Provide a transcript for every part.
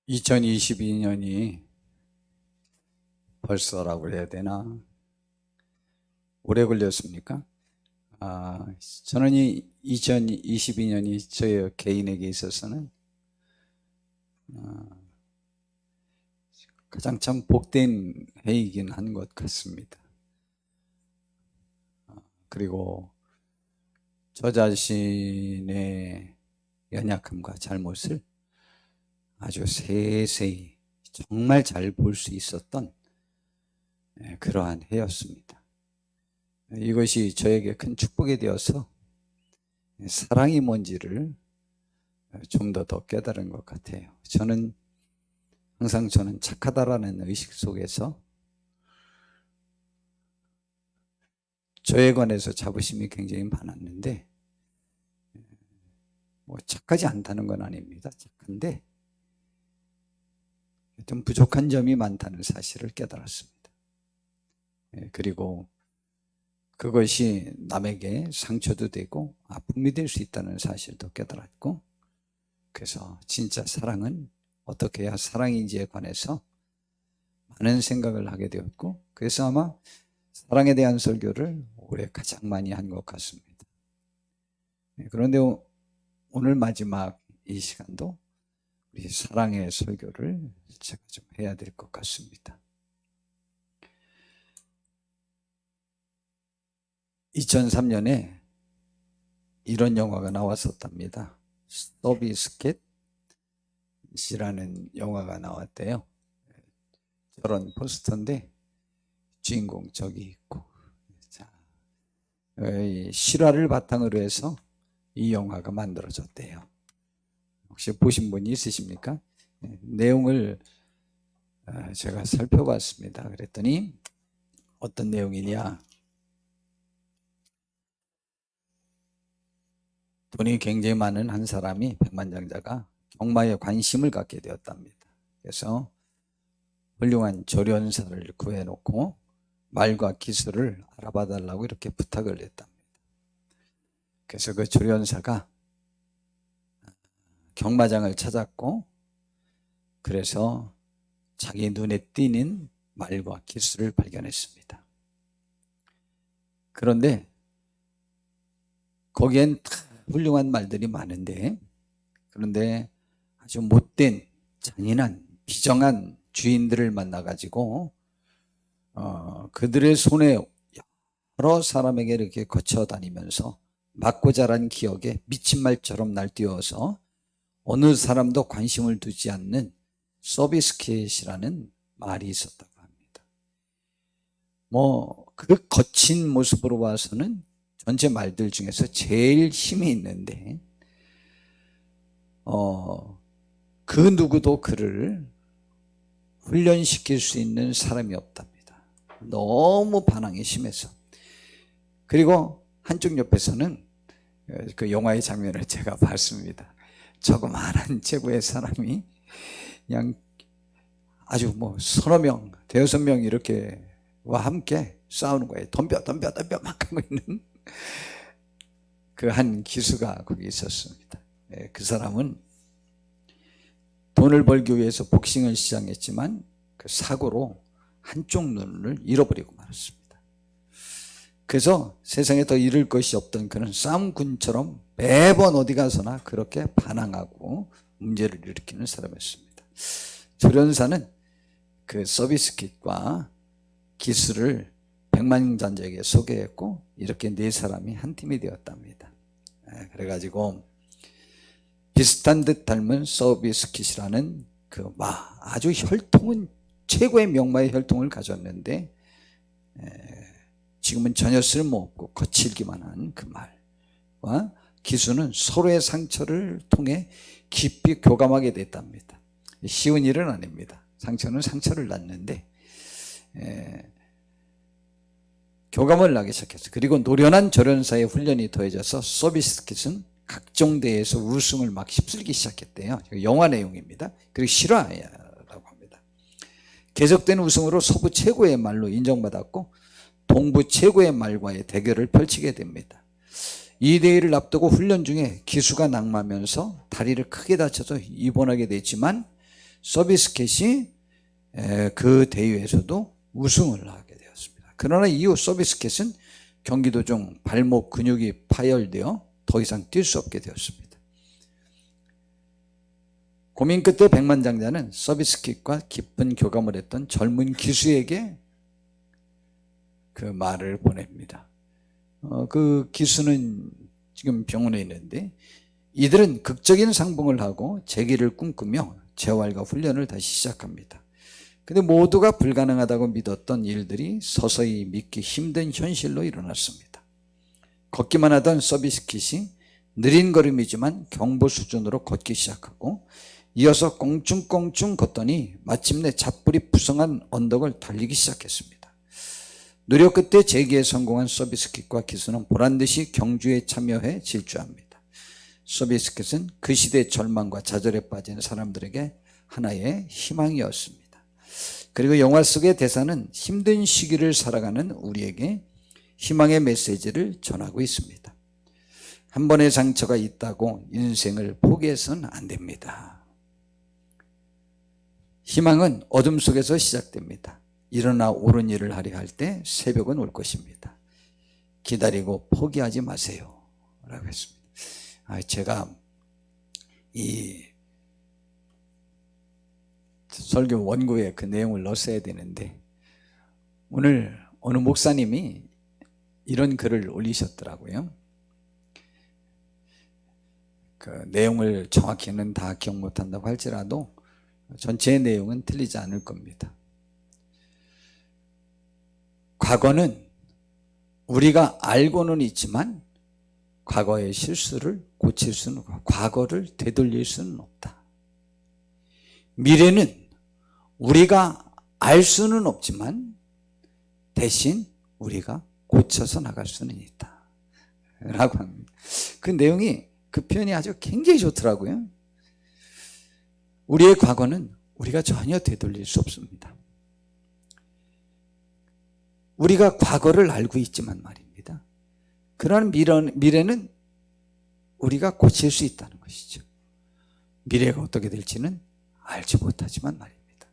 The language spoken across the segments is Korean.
2022년이 벌써라고 해야 되나? 오래 걸렸습니까? 저는 이 2022년이 저의 개인에게 있어서는 가장 참 복된 해이긴 한 것 같습니다. 그리고 저 자신의 연약함과 잘못을 아주 세세히 정말 잘 볼 수 있었던 그러한 해였습니다. 이것이 저에게 큰 축복이 되어서 사랑이 뭔지를 좀 더 깨달은 것 같아요. 저는 항상 착하다라는 의식 속에서 저에 관해서 자부심이 굉장히 많았는데, 착하지 않다는 건 아닙니다. 착한데 좀 부족한 점이 많다는 사실을 깨달았습니다. 그리고 그것이 남에게 상처도 되고 아픔이 될 수 있다는 사실도 깨달았고, 그래서 진짜 사랑은 어떻게 해야 사랑인지에 관해서 많은 생각을 하게 되었고, 그래서 아마 사랑에 대한 설교를 올해 가장 많이 한 것 같습니다. 그런데 오늘 마지막 이 시간도 우리 사랑의 설교를 제가 좀 해야 될 것 같습니다. 2003년에 이런 영화가 나왔었답니다. 서비스캣이라는 영화가 나왔대요. 저런 포스터인데 주인공 저기 있고, 실화를 바탕으로 해서 이 영화가 만들어졌대요. 혹시 보신 분이 있으십니까? 내용을 제가 살펴봤습니다. 그랬더니 어떤 내용이냐, 돈이 굉장히 많은 한 사람이, 백만장자가 경마에 관심을 갖게 되었답니다. 그래서 훌륭한 조련사를 구해놓고 말과 기술을 알아봐 달라고 이렇게 부탁을 했답니다. 그래서 그 조련사가 경마장을 찾았고, 그래서 자기 눈에 띄는 말과 기술을 발견했습니다. 그런데 거기엔 훌륭한 말들이 많은데, 그런데 아주 못된, 잔인한, 비정한 주인들을 만나가지고 그들의 손에 여러 사람에게 이렇게 거쳐 다니면서 맞고 자란 기억에 미친 말처럼 날뛰어서 어느 사람도 관심을 두지 않는 서비스캣이라는 말이 있었다고 합니다. 그 거친 모습으로 봐서는 전체 말들 중에서 제일 힘이 있는데, 그 누구도 그를 훈련시킬 수 있는 사람이 없답니다. 너무 반항이 심해서. 그리고 한쪽 옆에서는 그 영화의 장면을 제가 봤습니다. 조그마한 체구의 사람이 그냥 아주 서너 명, 대여섯 명 이렇게와 함께 싸우는 거예요. 덤벼 막 하고 있는 그 한 기수가 거기 있었습니다. 그 사람은 돈을 벌기 위해서 복싱을 시작했지만 그 사고로 한쪽 눈을 잃어버리고 말았습니다. 그래서 세상에 더 잃을 것이 없던 그런 싸움꾼처럼 매번 어디 가서나 그렇게 반항하고 문제를 일으키는 사람이었습니다. 조련사는 그 서비스킷과 기술을 백만장자에게 소개했고, 이렇게 네 사람이 한 팀이 되었답니다. 그래가지고 비슷한 듯 닮은 서비스킷이라는 아주 혈통은 최고의 명마의 혈통을 가졌는데, 지금은 전혀 쓸모없고 거칠기만 한 그 말과 기수는 서로의 상처를 통해 깊이 교감하게 됐답니다. 쉬운 일은 아닙니다. 상처는 상처를 낳는데 교감을 나기 시작했어요. 그리고 노련한 조련사의 훈련이 더해져서 서비스킷은 각종 대회에서 우승을 막 휩쓸기 시작했대요. 영화 내용입니다. 그리고 실화라고 합니다. 계속된 우승으로 서부 최고의 말로 인정받았고, 동부 최고의 말과의 대결을 펼치게 됩니다. 이 대회를 앞두고 훈련 중에 기수가 낙마하면서 다리를 크게 다쳐서 입원하게 됐지만, 서비스캣이 그 대회에서도 우승을 하게 되었습니다. 그러나 이후 서비스캣은 경기도 중 발목 근육이 파열되어 더 이상 뛸 수 없게 되었습니다. 고민 끝에 백만장자는 서비스캣과 깊은 교감을 했던 젊은 기수에게 그 말을 보냅니다. 그 기수는 지금 병원에 있는데 이들은 극적인 상봉을 하고 재기를 꿈꾸며 재활과 훈련을 다시 시작합니다. 근데 모두가 불가능하다고 믿었던 일들이 서서히 믿기 힘든 현실로 일어났습니다. 걷기만 하던 서비스킷이 느린 걸음이지만 경보 수준으로 걷기 시작하고 이어서 꽁충꽁충 걷더니 마침내 잡불이 부성한 언덕을 달리기 시작했습니다. 노력 끝에 재기에 성공한 서비스킷과 기수는 보란듯이 경주에 참여해 질주합니다. 서비스킷은 그 시대의 절망과 좌절에 빠진 사람들에게 하나의 희망이었습니다. 그리고 영화 속의 대사는 힘든 시기를 살아가는 우리에게 희망의 메시지를 전하고 있습니다. 한 번의 상처가 있다고 인생을 포기해서는 안 됩니다. 희망은 어둠 속에서 시작됩니다. 일어나 옳은 일을 하려 할 때 새벽은 올 것입니다. 기다리고 포기하지 마세요 라고 했습니다. 제가 이 설교 원고에 그 내용을 넣었어야 되는데 오늘 어느 목사님이 이런 글을 올리셨더라고요. 그 내용을 정확히는 다 기억 못한다고 할지라도 전체의 내용은 틀리지 않을 겁니다. 과거는 우리가 알고는 있지만 과거의 실수를 고칠 수는 없고 과거를 되돌릴 수는 없다. 미래는 우리가 알 수는 없지만 대신 우리가 고쳐서 나갈 수는 있다 라고 합니다. 그 내용이 그 표현이 아주 굉장히 좋더라고요. 우리의 과거는 우리가 전혀 되돌릴 수 없습니다. 우리가 과거를 알고 있지만 말입니다. 그러나 미래는 우리가 고칠 수 있다는 것이죠. 미래가 어떻게 될지는 알지 못하지만 말입니다.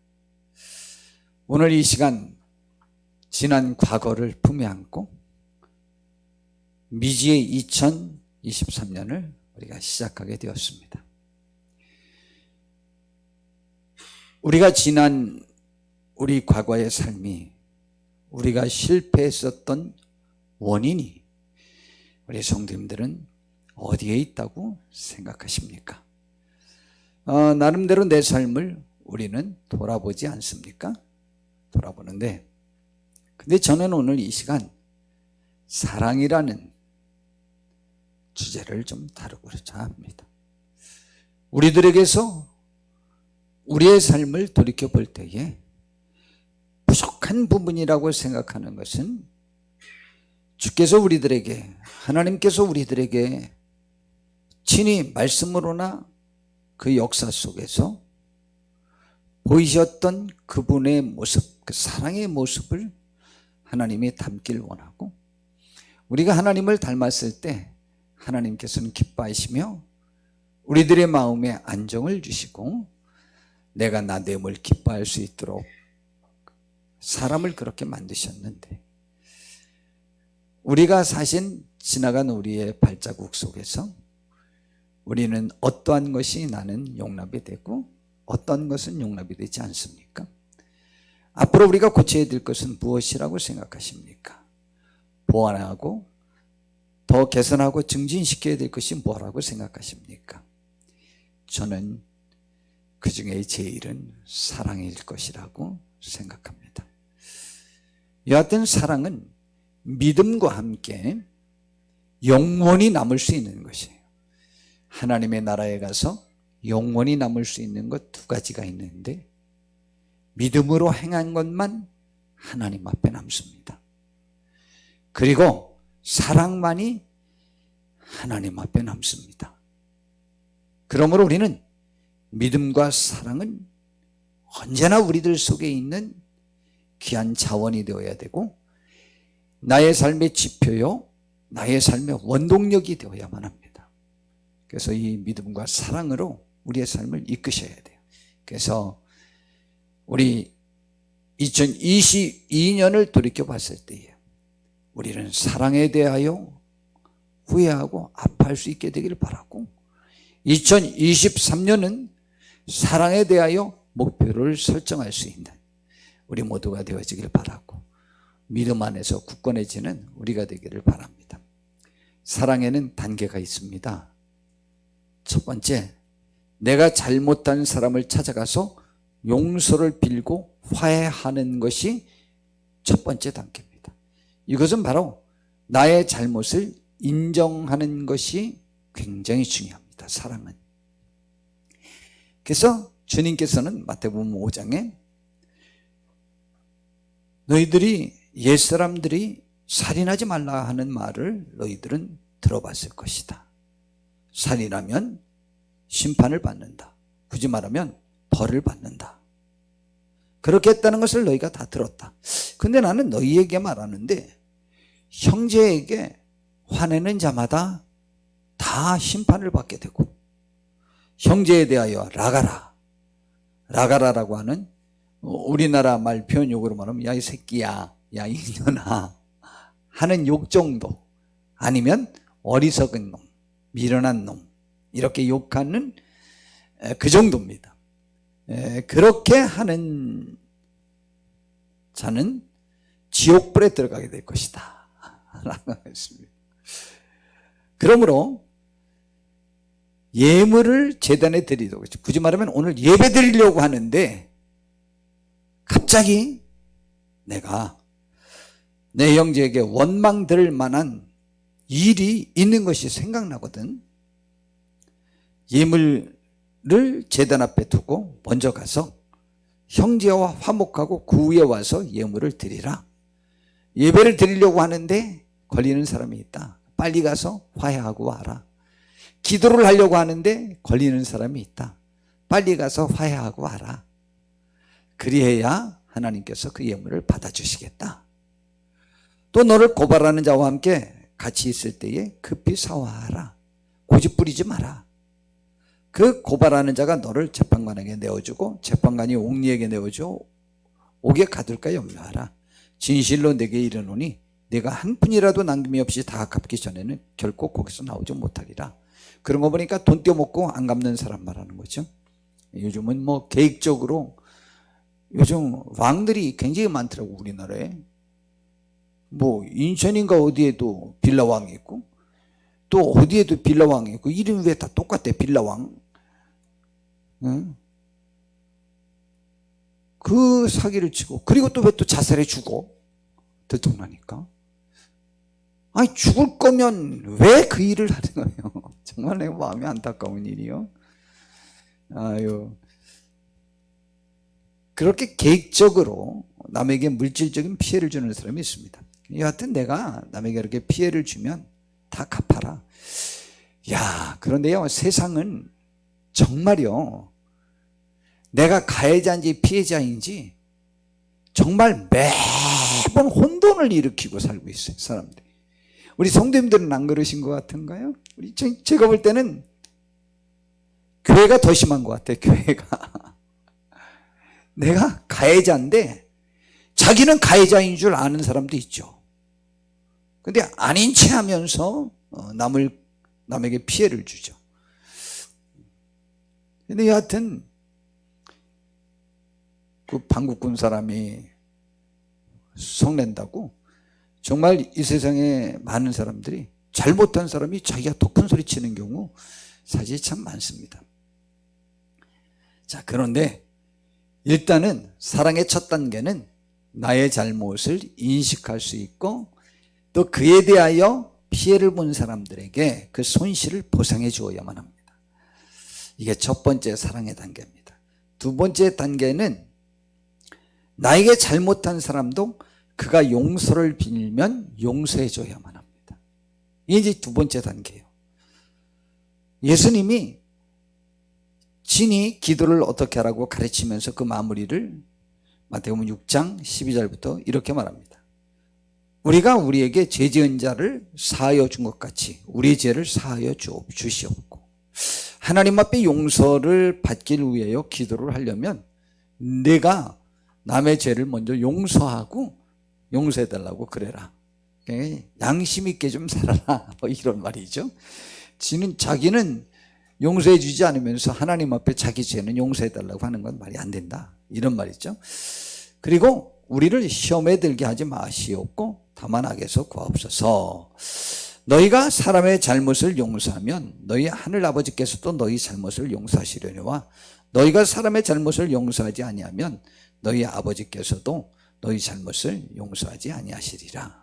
오늘 이 시간 지난 과거를 품에 안고 미지의 2023년을 우리가 시작하게 되었습니다. 우리가 지난 우리 과거의 삶이 우리가 실패했었던 원인이 우리 성도님들은 어디에 있다고 생각하십니까? 나름대로 내 삶을 우리는 돌아보지 않습니까? 돌아보는데 근데 저는 오늘 이 시간 사랑이라는 주제를 좀 다루고자 합니다. 우리들에게서 우리의 삶을 돌이켜볼 때에 부족한 부분이라고 생각하는 것은 주께서 우리들에게 하나님께서 우리들에게 친히 말씀으로나 그 역사 속에서 보이셨던 그분의 모습, 그 사랑의 모습을 하나님이 담길 원하고 우리가 하나님을 닮았을 때 하나님께서는 기뻐하시며 우리들의 마음에 안정을 주시고 내가 나 됨을 기뻐할 수 있도록 사람을 그렇게 만드셨는데 우리가 사신 지나간 우리의 발자국 속에서 우리는 어떠한 것이 나는 용납이 되고 어떤 것은 용납이 되지 않습니까? 앞으로 우리가 고쳐야 될 것은 무엇이라고 생각하십니까? 보완하고 더 개선하고 증진시켜야 될 것이 뭐라고 생각하십니까? 저는 그 중에 제일은 사랑일 것이라고 생각합니다. 여하튼 사랑은 믿음과 함께 영원히 남을 수 있는 것이에요. 하나님의 나라에 가서 영원히 남을 수 있는 것 두 가지가 있는데 믿음으로 행한 것만 하나님 앞에 남습니다. 그리고 사랑만이 하나님 앞에 남습니다. 그러므로 우리는 믿음과 사랑은 언제나 우리들 속에 있는 귀한 자원이 되어야 되고 나의 삶의 지표요, 나의 삶의 원동력이 되어야만 합니다. 그래서 이 믿음과 사랑으로 우리의 삶을 이끄셔야 돼요. 그래서 우리 2022년을 돌이켜 봤을 때에 우리는 사랑에 대하여 후회하고 아파할 수 있게 되기를 바라고, 2023년은 사랑에 대하여 목표를 설정할 수 있는 우리 모두가 되어지길 바라고, 믿음 안에서 굳건해지는 우리가 되기를 바랍니다. 사랑에는 단계가 있습니다. 첫 번째, 내가 잘못한 사람을 찾아가서 용서를 빌고 화해하는 것이 첫 번째 단계입니다. 이것은 바로 나의 잘못을 인정하는 것이 굉장히 중요합니다. 사랑은. 그래서 주님께서는 마태복음 5장에 너희들이 옛사람들이 살인하지 말라 하는 말을 너희들은 들어봤을 것이다. 살인하면 심판을 받는다. 굳이 말하면 벌을 받는다. 그렇게 했다는 것을 너희가 다 들었다. 근데 나는 너희에게 말하는데, 형제에게 화내는 자마다 다 심판을 받게 되고, 형제에 대하여 라가라, 라가라라고 하는 우리나라 말 표현용어로 말하면 야 이 새끼야, 야 이년아 하는 욕 정도, 아니면 어리석은 놈, 미련한 놈, 이렇게 욕하는 그 정도입니다. 그렇게 하는 자는 지옥불에 들어가게 될 것이다 라고 했습니다. 그러므로 예물을 제단에 드리도록, 굳이 말하면 오늘 예배 드리려고 하는데 갑자기 내가 내 형제에게 원망 들을 만한 일이 있는 것이 생각나거든. 예물을 제단 앞에 두고 먼저 가서 형제와 화목하고 그 후에 와서 예물을 드리라. 예배를 드리려고 하는데 걸리는 사람이 있다. 빨리 가서 화해하고 와라. 기도를 하려고 하는데 걸리는 사람이 있다. 빨리 가서 화해하고 와라. 그리해야 하나님께서 그 예물을 받아주시겠다. 또 너를 고발하는 자와 함께 같이 있을 때에 급히 사화하라. 고집 부리지 마라. 그 고발하는 자가 너를 재판관에게 내어주고 재판관이 옥리에게 내어줘 옥에 가둘까 염려하라. 진실로 내게 이르노니 내가 한 푼이라도 남김이 없이 다 갚기 전에는 결코 거기서 나오지 못하리라. 그런 거 보니까 돈 떼어먹고 안 갚는 사람 말하는 거죠. 요즘은 뭐 계획적으로, 요즘 왕들이 굉장히 많더라고. 우리나라에 뭐 인천인가 어디에도 빌라왕이 있고 또 어디에도 빌라왕이 있고, 이름이 왜 다 똑같대? 빌라왕. 응? 그 사기를 치고, 그리고 또 왜 또 자살해 죽어? 들통나니까. 아니 죽을 거면 왜 그 일을 하는 거예요? 정말 내 마음이 안타까운 일이요. 아유, 그렇게 계획적으로 남에게 물질적인 피해를 주는 사람이 있습니다. 여하튼 내가 남에게 이렇게 피해를 주면 다 갚아라. 야, 그런데요, 세상은 정말요, 내가 가해자인지 피해자인지 정말 매번 혼돈을 일으키고 살고 있어요, 사람들이. 우리 성도님들은 안 그러신 것 같은가요? 제가 볼 때는 교회가 더 심한 것 같아요. 교회가. 내가 가해자인데 자기는 가해자인 줄 아는 사람도 있죠. 근데 아닌 체 하면서 남에게 피해를 주죠. 근데 여하튼 그 방국군 사람이 성낸다고 정말 이 세상에 많은 사람들이, 잘못한 사람이 자기가 더 큰 소리 치는 경우 사실 참 많습니다. 자, 그런데 일단은 사랑의 첫 단계는 나의 잘못을 인식할 수 있고, 또 그에 대하여 피해를 본 사람들에게 그 손실을 보상해 주어야만 합니다. 이게 첫 번째 사랑의 단계입니다. 두 번째 단계는 나에게 잘못한 사람도 그가 용서를 빌면 용서해 줘야만 합니다. 이게 이제 두 번째 단계예요. 예수님이 진이 기도를 어떻게 하라고 가르치면서 그 마무리를 마태복음 6장 12절부터 이렇게 말합니다. 우리가 우리에게 죄 지은 자를 사하여 준 것 같이 우리의 죄를 사하여 주시옵고, 하나님 앞에 용서를 받길 위하여 기도를 하려면 내가 남의 죄를 먼저 용서하고 용서해달라고 그래라. 양심 있게 좀 살아라. 뭐 이런 말이죠. 자기는 용서해주지 않으면서 하나님 앞에 자기 죄는 용서해달라고 하는 건 말이 안 된다. 이런 말이죠. 그리고 우리를 시험에 들게 하지 마시옵고 다만 악에서 구하옵소서. 너희가 사람의 잘못을 용서하면 너희 하늘 아버지께서도 너희 잘못을 용서하시려니와 너희가 사람의 잘못을 용서하지 아니하면 너희 아버지께서도 너희 잘못을 용서하지 아니하시리라.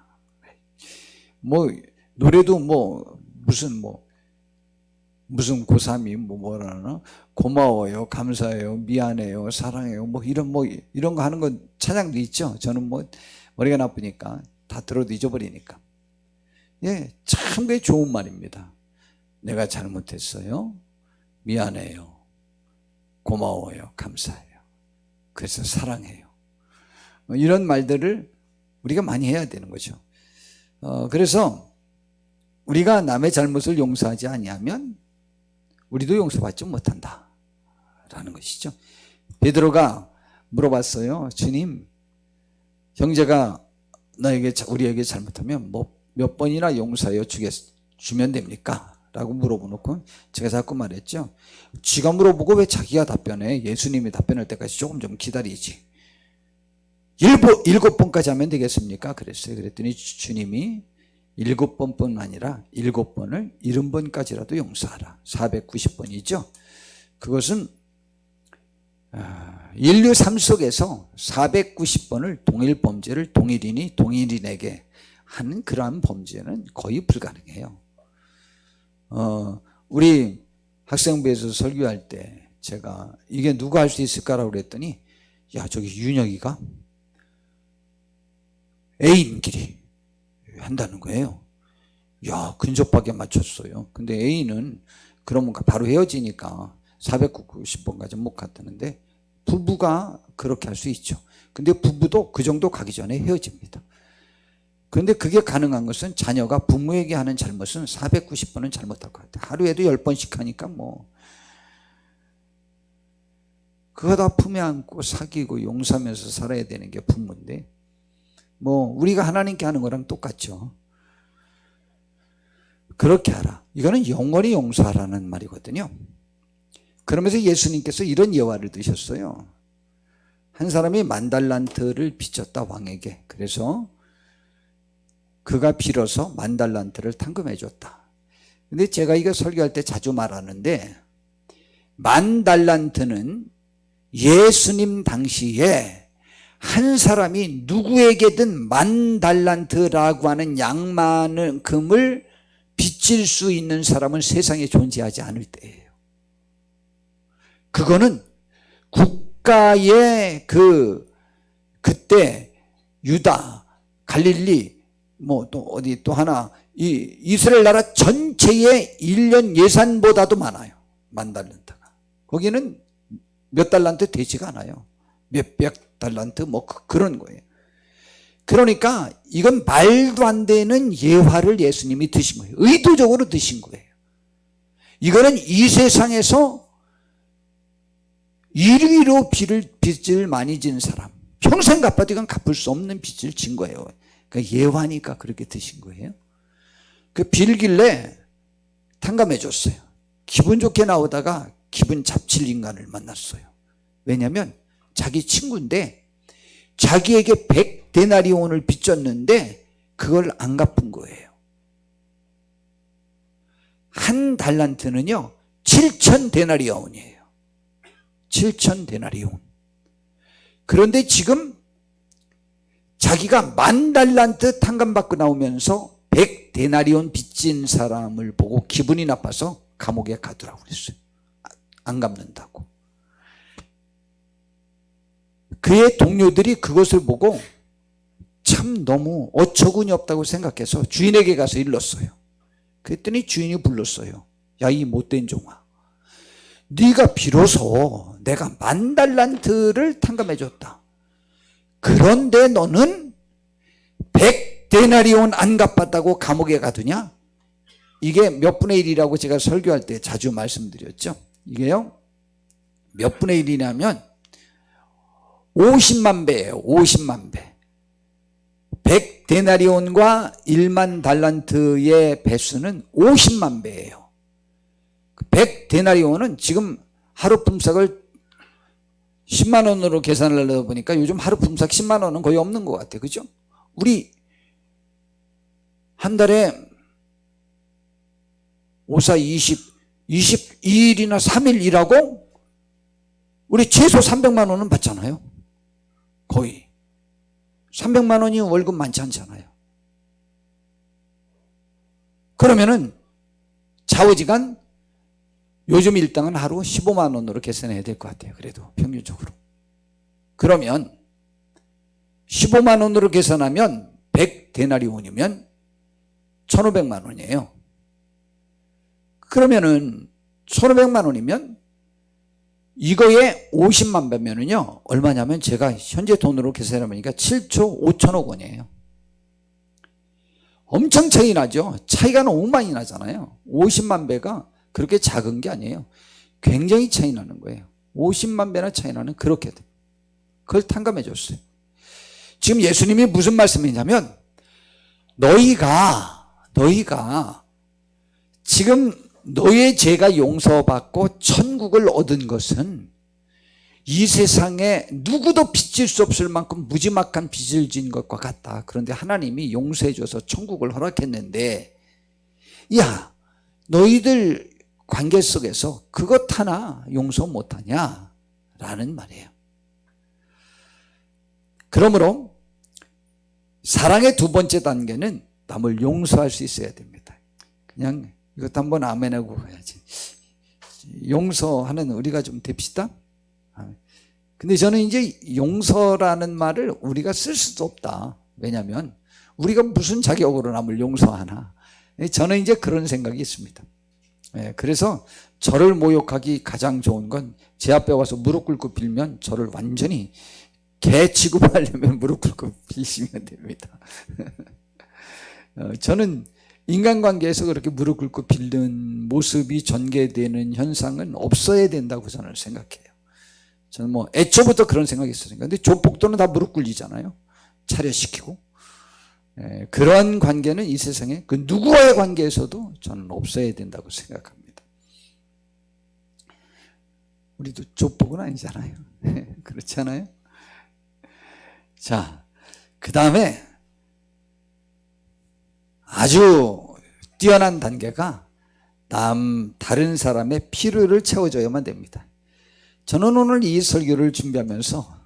뭐 노래도 무슨 고3이 뭐라나 고마워요, 감사해요, 미안해요, 사랑해요, 이런 거 하는 건 찬양도 있죠. 저는 머리가 나쁘니까 다 들어도 잊어버리니까. 예, 참 그게 좋은 말입니다. 내가 잘못했어요, 미안해요, 고마워요, 감사해요, 그래서 사랑해요. 이런 말들을 우리가 많이 해야 되는 거죠. 그래서 우리가 남의 잘못을 용서하지 아니하면 우리도 용서받지 못한다 라는 것이죠. 베드로가 물어봤어요. 주님, 형제가 우리에게 잘못하면 몇 번이나 용서하여 주면 됩니까? 라고 물어보놓고 제가 자꾸 말했죠. 지가 물어보고 왜 자기가 답변해? 예수님이 답변할 때까지 조금 좀 기다리지. 7번까지 하면 되겠습니까? 그랬어요. 그랬더니 주님이 7번뿐 아니라 7번을 70번까지라도 용서하라. 490번이죠. 그것은 인류 삶 속에서 490번을 동일 범죄를 동일인이 동일인에게 하는 그러한 범죄는 거의 불가능해요. 우리 학생부에서 설교할 때 제가 이게 누가 할 수 있을까라고 그랬더니 야, 저기 윤혁이가 애인끼리 한다는 거예요. 야, 근접하게 맞췄어요. 근데 애인은 그러면 바로 헤어지니까 490번까지 못 갔다는데 부부가 그렇게 할 수 있죠. 근데 부부도 그 정도 가기 전에 헤어집니다. 그런데 그게 가능한 것은 자녀가 부모에게 하는 잘못은 490번은 잘못할 것 같아요. 하루에도 10번씩 하니까 그거 다 품에 안고 사귀고 용서하면서 살아야 되는 게 부모인데 우리가 하나님께 하는 거랑 똑같죠. 그렇게 하라. 이거는 영원히 용서하라는 말이거든요. 그러면서 예수님께서 이런 예화를 드셨어요. 한 사람이 10,000달란트를 빚졌다 왕에게. 그래서 그가 빌어서 10,000달란트를 탕금해 줬다. 근데 제가 이거 설교할 때 자주 말하는데 10,000달란트는 예수님 당시에 한 사람이 누구에게든 10,000달란트라고 하는 양만큼을 빚질 수 있는 사람은 세상에 존재하지 않을 때예요. 그거는 국가의 그때 유다, 갈릴리, 또 어디 또 하나, 이 이스라엘 나라 전체의 1년 예산보다도 많아요. 10,000달란트가. 거기는 몇 달란트 되지가 않아요. 몇백 달란트 그런 거예요. 그러니까 이건 말도 안 되는 예화를 예수님이 드신 거예요. 의도적으로 드신 거예요. 이거는 이 세상에서 1위로 빚을 많이 진 사람, 평생 갚아도 이건 갚을 수 없는 빚을 진 거예요. 그러니까 예화니까 그렇게 드신 거예요. 그 빌길래 탕감해 줬어요. 기분 좋게 나오다가 기분 잡칠 인간을 만났어요. 왜냐하면 자기 친구인데 자기에게 100데나리온을 빚졌는데 그걸 안 갚은 거예요. 한 달란트는요 7,000데나리온이에요. 7,000데나리온. 그런데 지금 자기가 10,000달란트 탕감받고 나오면서 100데나리온 빚진 사람을 보고 기분이 나빠서 감옥에 가두라고 그랬어요. 안 갚는다고. 그의 동료들이 그것을 보고 참 너무 어처구니 없다고 생각해서 주인에게 가서 일렀어요. 그랬더니 주인이 불렀어요. 야, 이 못된 종아, 네가 비로소 내가 10,000달란트를 탕감해 줬다. 그런데 너는 100데나리온 안 갚았다고 감옥에 가두냐? 이게 몇 분의 1이라고 제가 설교할 때 자주 말씀드렸죠. 이게요 몇 분의 1이냐면 50만 배예요. 50만 배. 100데나리온과 1만 달란트의 배수는 50만 배예요. 100데나리온은 지금 하루 품삯을 10만 원으로 계산을 하려다 보니까 요즘 하루 품삯 10만 원은 거의 없는 것 같아요. 그죠? 우리 한 달에 5, 4, 22일이나 3일 일하고 우리 최소 300만 원은 받잖아요. 거의 300만 원이 월급 많지 않잖아요. 그러면은 좌우지간 요즘 일당은 하루 15만 원으로 계산해야 될 것 같아요. 그래도 평균적으로. 그러면 15만 원으로 계산하면 100데나리온이면 1,500만 원이에요. 그러면은 1,500만 원이면 이거에 50만 배면은요 얼마냐면 제가 현재 돈으로 계산해 보니까 7조 5천억 원이에요. 엄청 차이 나죠. 차이가 너무 많이 나잖아요. 50만 배가 그렇게 작은 게 아니에요. 굉장히 차이 나는 거예요. 50만 배나 차이 나는 그렇게 돼. 그걸 탕감해 줬어요. 지금 예수님이 무슨 말씀이냐면 너희가 지금 너의 죄가 용서받고 천국을 얻은 것은 이 세상에 누구도 빚질 수 없을 만큼 무지막한 빚을 진 것과 같다. 그런데 하나님이 용서해 줘서 천국을 허락했는데 야 너희들 관계 속에서 그것 하나 용서 못하냐 라는 말이에요. 그러므로 사랑의 두 번째 단계는 남을 용서할 수 있어야 됩니다. 그냥 이것도 한번 아멘하고 가야지. 용서하는 우리가 좀 됩시다. 근데 저는 이제 용서라는 말을 우리가 쓸 수도 없다. 왜냐하면 우리가 무슨 자격으로 남을 용서하나. 저는 이제 그런 생각이 있습니다. 그래서 저를 모욕하기 가장 좋은 건 제 앞에 와서 무릎 꿇고 빌면 저를 완전히 개 취급하려면 무릎 꿇고 빌시면 됩니다. 저는 인간관계에서 그렇게 무릎 꿇고 빌는 모습이 전개되는 현상은 없어야 된다고 저는 생각해요. 저는 뭐 애초부터 그런 생각이 있었으니까. 근데 조폭들은 다 무릎 꿇리잖아요. 차려시키고. 그러한 관계는 이 세상에 그 누구와의 관계에서도 저는 없어야 된다고 생각합니다. 우리도 조폭은 아니잖아요. 그렇지 않아요? 자, 그 다음에 아주 뛰어난 단계가 다른 사람의 필요를 채워줘야만 됩니다. 저는 오늘 이 설교를 준비하면서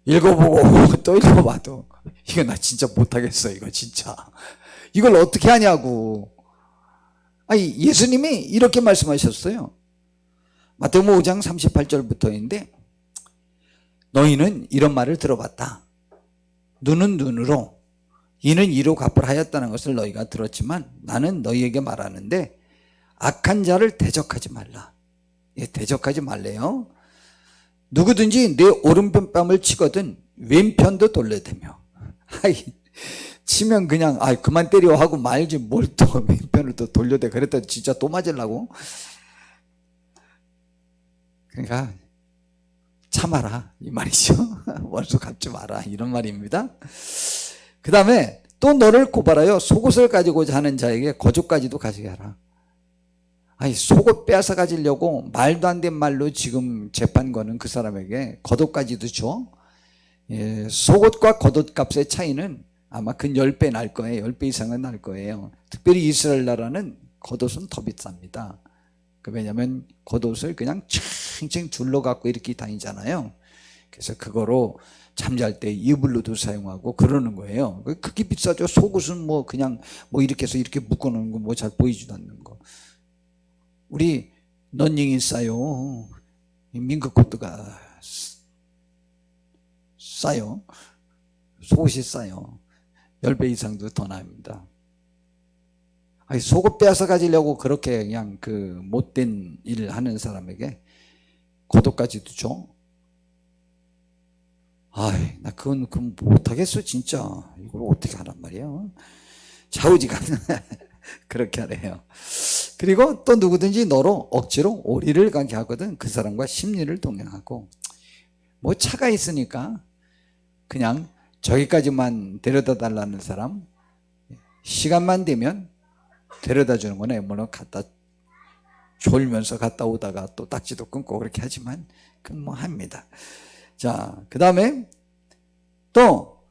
읽어보고 또 읽어봐도 이거 나 진짜 못하겠어. 이거 진짜 이걸 어떻게 하냐고. 아니 예수님이 이렇게 말씀하셨어요. 마태복음 5장 38절부터인데 너희는 이런 말을 들어봤다. 눈은 눈으로 이는 이로 갚으라 하였다는 것을 너희가 들었지만 나는 너희에게 말하는데 악한 자를 대적하지 말라. 대적하지 말래요. 누구든지 내 오른편 뺨을 치거든 왼편도 돌려대며. 치면 그냥 그만 때려 하고 말지 뭘 또 왼편을 또 돌려대. 그랬더니 진짜 또 맞으려고. 그러니까 참아라 이 말이죠. 원수 갚지 마라 이런 말입니다. 그 다음에 또 너를 고발하여 속옷을 가지고자 하는 자에게 거족까지도 가지게 하라. 속옷 빼앗아 가지려고 말도 안 된 말로 지금 재판 거는 그 사람에게 겉옷까지도 줘. 속옷과 겉옷값의 차이는 아마 근 10배 날 거예요. 10배 이상은 날 거예요. 특별히 이스라엘 나라는 겉옷은 더 비쌉니다. 왜냐하면 겉옷을 그냥 층층 둘러갖고 이렇게 다니잖아요. 그래서 그거로 잠잘 때 이불로도 사용하고 그러는 거예요. 그게 비싸죠. 속옷은 뭐 그냥 뭐 이렇게 해서 이렇게 묶어놓은 거 뭐 잘 보이지도 않는 거. 우리 런닝이 싸요. 민크 코트가 싸요. 속옷이 싸요. 10배 이상도 더 납니다. 속옷 빼앗아 가지려고 그렇게 그냥 그 못된 일을 하는 사람에게 겉옷까지도 줘. 나 그건 못하겠어 진짜. 이걸 어떻게 하란 말이야. 좌우지간 그렇게 하래요. 그리고 또 누구든지 너로 억지로 오리를 가게 하거든 그 사람과 심리를 동행하고. 뭐 차가 있으니까 그냥 저기까지만 데려다 달라는 사람, 시간만 되면 데려다 주는 거네. 물론 갔다 졸면서 갔다 오다가 또 딱지도 끊고 그렇게 하지만 그건 뭐 합니다. 자, 그 다음에 또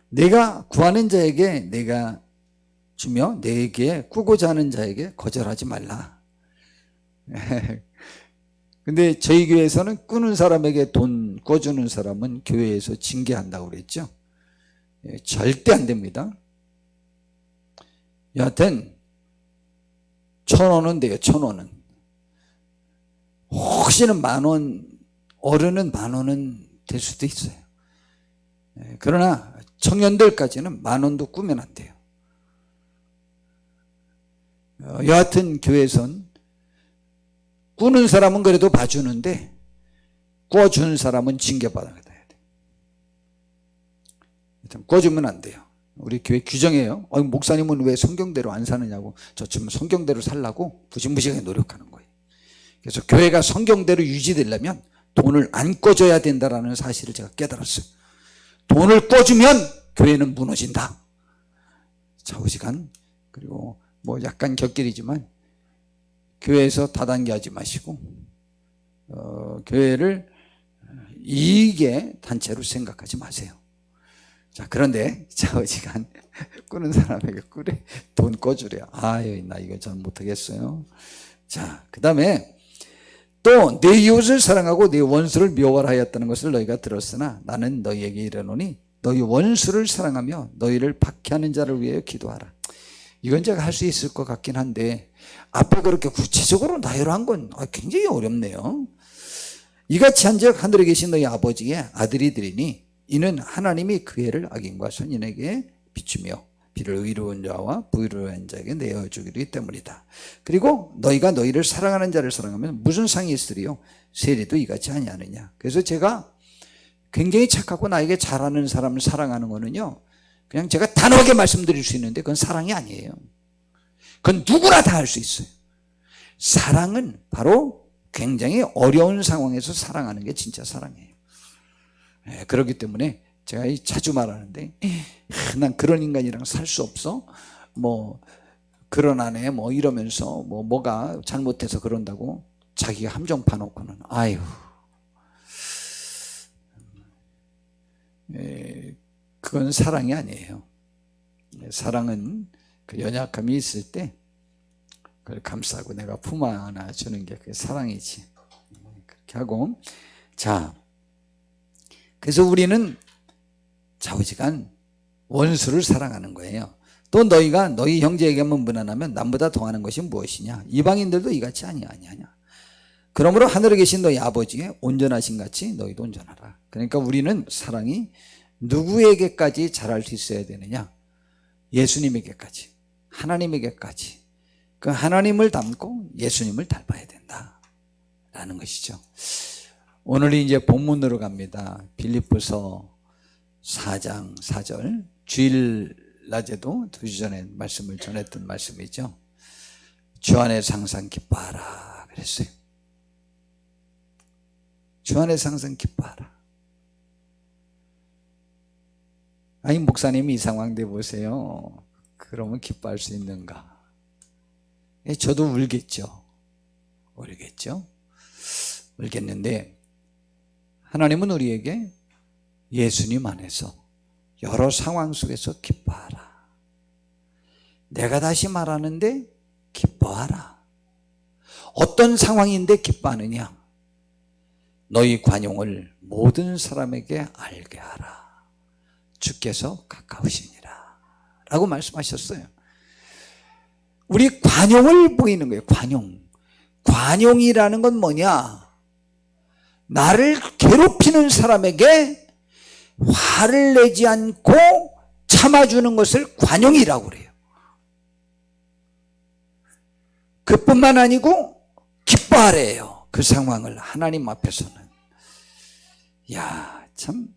내가 구하는 자에게 내가 주며 내게 꾸고자 하는 자에게 거절하지 말라. 근데 저희 교회에서는 꾸는 사람에게 돈 꿔주는 사람은 교회에서 징계한다고 그랬죠. 절대 안 됩니다. 여하튼 1,000원은 돼요. 1,000원은. 혹시는 10,000원, 어른은 10,000원은 될 수도 있어요. 그러나 청년들까지는 10,000원도 꾸면 안 돼요. 여하튼 교회에선 꾸는 사람은 그래도 봐주는데 꿔주는 사람은 징계받아야 돼요. 일단 꿔주면 안 돼요. 우리 교회 규정이에요. 목사님은 왜 성경대로 안 사느냐고. 저 지금 성경대로 살라고 부지무지하게 노력하는 거예요. 그래서 교회가 성경대로 유지되려면 돈을 안 꿔줘야 된다는 사실을 제가 깨달았어요. 돈을 꿔주면 교회는 무너진다. 좌우지간. 그리고 뭐 약간 곁길이지만 교회에서 다단계 하지 마시고 교회를 이익의 단체로 생각하지 마세요. 자, 그런데 좌우지간 꾸는 사람에게 꾸래 돈 꿔주래요. 아유, 나 이거 전 못하겠어요. 자, 그 다음에 또 내 이웃을 사랑하고 내 원수를 미워하였다는 것을 너희가 들었으나 나는 너희에게 이르노니 너희 원수를 사랑하며 너희를 박해하는 자를 위하여 기도하라. 이건 제가 할 수 있을 것 같긴 한데 앞에 그렇게 구체적으로 나열한 건 굉장히 어렵네요. 이같이 한즉 하늘에 계신 너희 아버지의 아들이 되리니 이는 하나님이 그 해를 악인과 선인에게 비추며 비를 의로운 자와 부의로운 자에게 내어주기로 때문이다. 그리고 너희가 너희를 사랑하는 자를 사랑하면 무슨 상이 있으리요? 세리도 이같이 아니하느냐. 그래서 제가 굉장히 착하고 나에게 잘하는 사람을 사랑하는 거는요, 그냥 제가 단호하게 말씀드릴 수 있는데 그건 사랑이 아니에요. 그건 누구나 다 할 수 있어요. 사랑은 바로 굉장히 어려운 상황에서 사랑하는 게 진짜 사랑이에요. 그렇기 때문에 제가 자주 말하는데 난 그런 인간이랑 살 수 없어. 뭐 그런 안에 뭐 이러면서 뭐가 잘못해서 그런다고 자기가 함정 파놓고는 아유. 그건 사랑이 아니에요. 사랑은 그 연약함이 있을 때 그걸 감싸고 내가 품 하나 주는 게 그게 사랑이지. 그렇게 하고, 자, 그래서 우리는 좌우지간 원수를 사랑하는 거예요. 또 너희가 너희 형제에게만 무난하면 남보다 더하는 것이 무엇이냐? 이방인들도 이같이 아니하냐? 그러므로 하늘에 계신 너희 아버지의 온전하신 같이 너희도 온전하라. 그러니까 우리는 사랑이 누구에게까지 자랄 수 있어야 되느냐? 예수님에게까지, 하나님에게까지. 그 하나님을 닮고 예수님을 닮아야 된다라는 것이죠. 오늘 이제 본문으로 갑니다. 빌립보서 4장 4절. 주일 낮에도 2주 전에 말씀을 전했던 말씀이죠. 주 안에서 항상 기뻐하라 그랬어요. 주 안에서 항상 기뻐하라. 아니, 목사님이 이 상황 돼 보세요. 그러면 기뻐할 수 있는가? 저도 울겠죠. 울겠는데 하나님은 우리에게 예수님 안에서 여러 상황 속에서 기뻐하라. 내가 다시 말하는데 기뻐하라. 어떤 상황인데 기뻐하느냐? 너희 관용을 모든 사람에게 알게 하라. 주께서 가까우시니라 라고 말씀하셨어요. 우리 관용을 보이는 거예요. 관용이라는 건 뭐냐? 나를 괴롭히는 사람에게 화를 내지 않고 참아주는 것을 관용이라고 그래요. 그뿐만 아니고 기뻐하래요. 그 상황을 하나님 앞에서는. 야, 참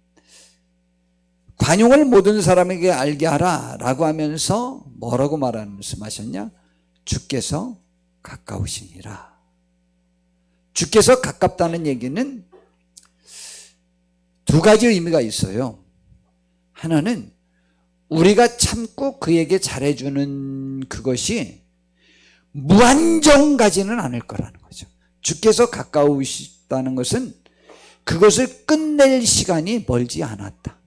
관용을 모든 사람에게 알게 하라 라고 하면서 뭐라고 말씀하셨냐? 주께서 가까우시니라. 주께서 가깝다는 얘기는 두 가지 의미가 있어요. 하나는 우리가 참고 그에게 잘해주는 그것이 무한정 가지는 않을 거라는 거죠. 주께서 가까우시다는 것은 그것을 끝낼 시간이 멀지 않았다.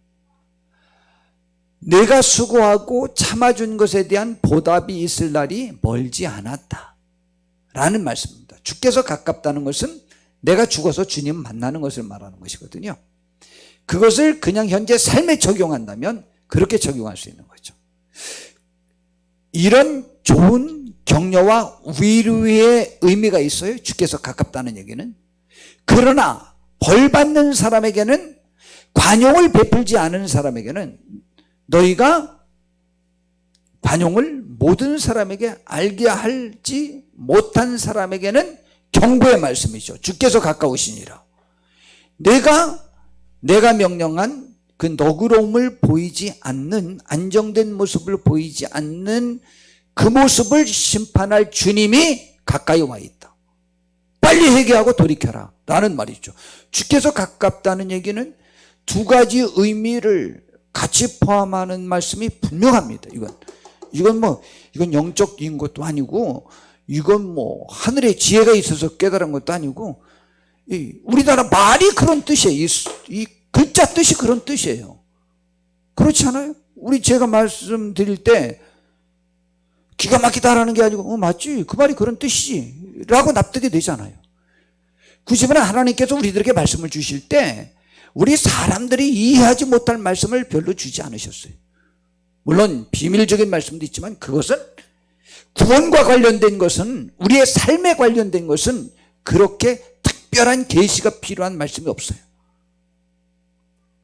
내가 수고하고 참아준 것에 대한 보답이 있을 날이 멀지 않았다 라는 말씀입니다. 주께서 가깝다는 것은 내가 죽어서 주님 만나는 것을 말하는 것이거든요. 그것을 그냥 현재 삶에 적용한다면 그렇게 적용할 수 있는 거죠. 이런 좋은 격려와 위로의 의미가 있어요. 주께서 가깝다는 얘기는. 그러나 벌 받는 사람에게는, 관용을 베풀지 않은 사람에게는, 너희가 관용을 모든 사람에게 알게 할지 못한 사람에게는 경고의 말씀이죠. 주께서 가까우시니라. 내가 명령한 그 너그러움을 보이지 않는, 안정된 모습을 보이지 않는 그 모습을 심판할 주님이 가까이 와 있다. 빨리 회개하고 돌이켜라 라는 말이죠. 주께서 가깝다는 얘기는 두 가지 의미를 같이 포함하는 말씀이 분명합니다. 이건 영적인 것도 아니고, 이건 뭐 하늘의 지혜가 있어서 깨달은 것도 아니고, 우리나라 말이 그런 뜻이에요. 이 글자 뜻이 그런 뜻이에요. 그렇지 않아요? 제가 말씀드릴 때 기가 막히다라는 게 아니고 맞지, 그 말이 그런 뜻이지 라고 납득이 되잖아요. 굳이는 하나님께서 우리들에게 말씀을 주실 때 우리 사람들이 이해하지 못할 말씀을 별로 주지 않으셨어요. 물론 비밀적인 말씀도 있지만 그것은 구원과 관련된 것은, 우리의 삶에 관련된 것은 그렇게 특별한 계시가 필요한 말씀이 없어요.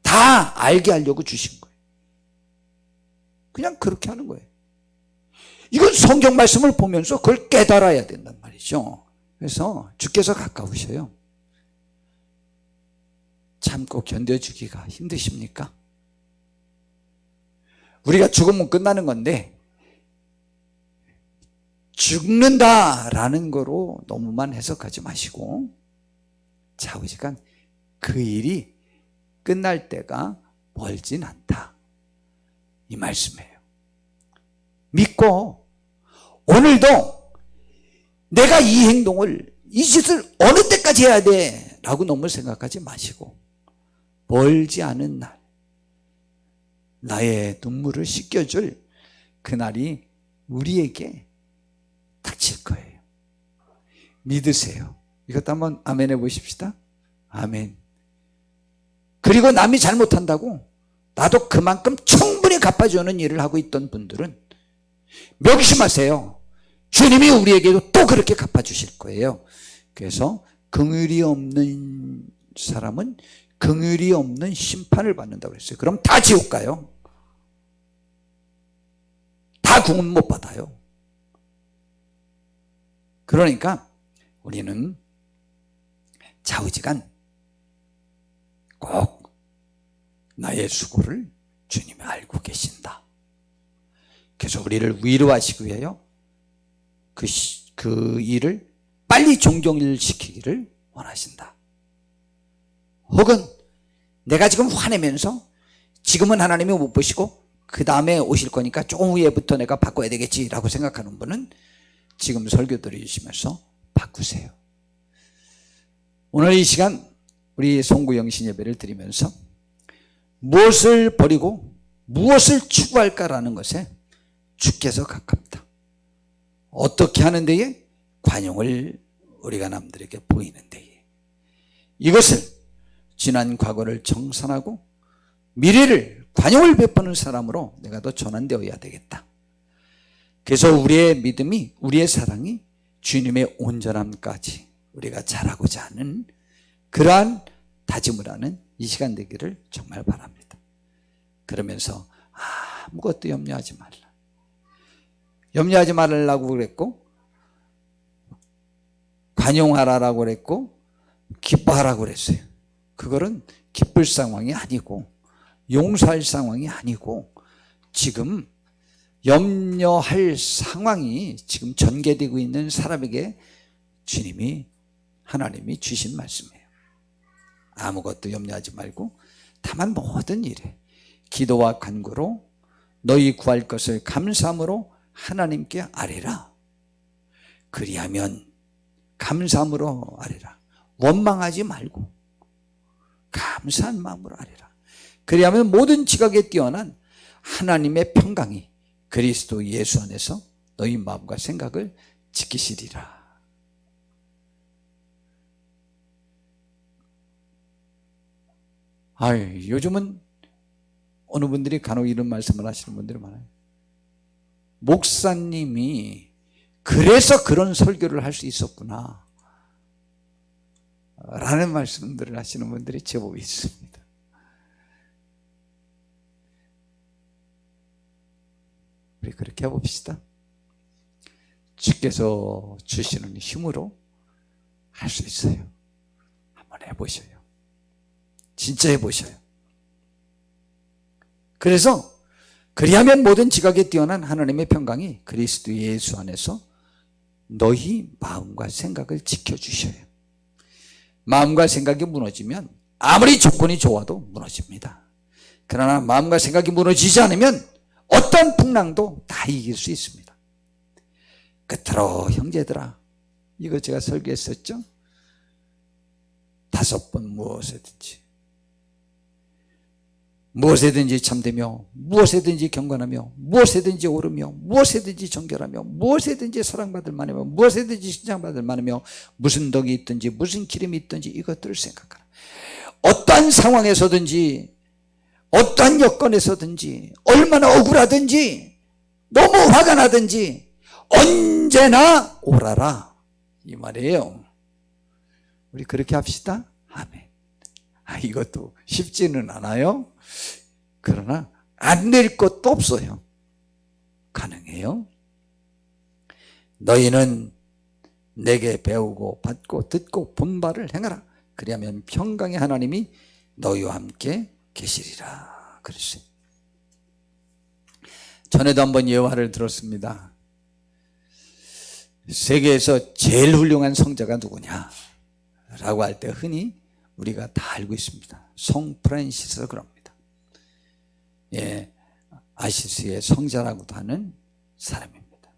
다 알게 하려고 주신 거예요. 그냥 그렇게 하는 거예요. 이건 성경 말씀을 보면서 그걸 깨달아야 된단 말이죠. 그래서 주께서 가까우셔요. 참고 견뎌주기가 힘드십니까? 우리가 죽으면 끝나는 건데 죽는다라는 거로 너무만 해석하지 마시고 좌우지간 그 일이 끝날 때가 멀진 않다, 이 말씀이에요. 믿고 오늘도 내가 이 행동을, 이 짓을 어느 때까지 해야 돼 라고 너무 생각하지 마시고 멀지 않은 날, 나의 눈물을 씻겨줄 그날이 우리에게 닥칠 거예요. 믿으세요. 이것도 한번 아멘 해보십시다. 아멘. 그리고 남이 잘못한다고 나도 그만큼 충분히 갚아주는 일을 하고 있던 분들은 명심하세요. 주님이 우리에게도 또 그렇게 갚아주실 거예요. 그래서 긍휼이 없는 사람은 긍휼이 없는 심판을 받는다고 그랬어요. 그럼 다 지옥 가요. 다 구원 못 받아요. 그러니까 우리는 좌우지간 꼭 나의 수고를 주님이 알고 계신다. 그래서 우리를 위로하시기 위하여 그 일을 빨리 종결시키기를 원하신다. 혹은 내가 지금 화내면서 지금은 하나님이 못 보시고 그 다음에 오실 거니까 조금 후에부터 내가 바꿔야 되겠지라고 생각하는 분은 지금 설교 들으시면서 바꾸세요. 오늘 이 시간 우리 송구 영신 예배를 드리면서 무엇을 버리고 무엇을 추구할까라는 것에 주께서 가깝다. 어떻게 하는 데에? 관용을 우리가 남들에게 보이는 데에. 이것을 지난 과거를 정산하고 미래를 관용을 베푸는 사람으로 내가 더 전환되어야 되겠다. 그래서 우리의 믿음이, 우리의 사랑이 주님의 온전함까지 우리가 잘하고자 하는 그러한 다짐을 하는 이 시간 되기를 정말 바랍니다. 그러면서 아무것도 염려하지 말라. 염려하지 말라고 그랬고, 관용하라고 그랬고, 기뻐하라고 그랬어요. 그거는 기쁠 상황이 아니고 용서할 상황이 아니고 지금 염려할 상황이 지금 전개되고 있는 사람에게 하나님이 주신 말씀이에요. 아무것도 염려하지 말고 다만 모든 일에 기도와 간구로 너희 구할 것을 감사함으로 하나님께 아뢰라. 그리하면 감사함으로 아뢰라. 원망하지 말고 감사한 마음으로 아뢰라. 그리하면 모든 지각에 뛰어난 하나님의 평강이 그리스도 예수 안에서 너희 마음과 생각을 지키시리라. 요즘은 어느 분들이 간혹 이런 말씀을 하시는 분들이 많아요. 목사님이 그래서 그런 설교를 할 수 있었구나 라는 말씀들을 하시는 분들이 제법 있습니다. 우리 그렇게 해봅시다. 주께서 주시는 힘으로 할 수 있어요. 한번 해보셔요. 진짜 해보셔요. 그래서 그리하면 모든 지각에 뛰어난 하나님의 평강이 그리스도 예수 안에서 너희 마음과 생각을 지켜주셔요. 마음과 생각이 무너지면 아무리 조건이 좋아도 무너집니다. 그러나 마음과 생각이 무너지지 않으면 어떤 풍랑도 다 이길 수 있습니다. 끝으로 형제들아, 이거 제가 설교했었죠? 5번 무엇에든지 참되며 무엇에든지 경건하며 무엇에든지 오르며 무엇에든지 정결하며 무엇에든지 사랑받을 만하며 무엇에든지 칭찬받을 만하며 무슨 덕이 있든지 무슨 기름이 있든지 이것들을 생각하라. 어떠한 상황에서든지 어떠한 여건에서든지 얼마나 억울하든지 너무 화가 나든지 언제나 오라라 이 말이에요. 우리 그렇게 합시다. 아멘. 이것도 쉽지는 않아요. 그러나 안 될 것도 없어요. 가능해요. 너희는 내게 배우고 받고 듣고 본 바를 행하라. 그리하면 평강의 하나님이 너희와 함께 계시리라 그랬어요. 전에도 한번 예화를 들었습니다. 세계에서 제일 훌륭한 성자가 누구냐 라고 할 때 흔히 우리가 다 알고 있습니다. 성 프란시스 그럽니다. 아시스의 성자라고도 하는 사람입니다.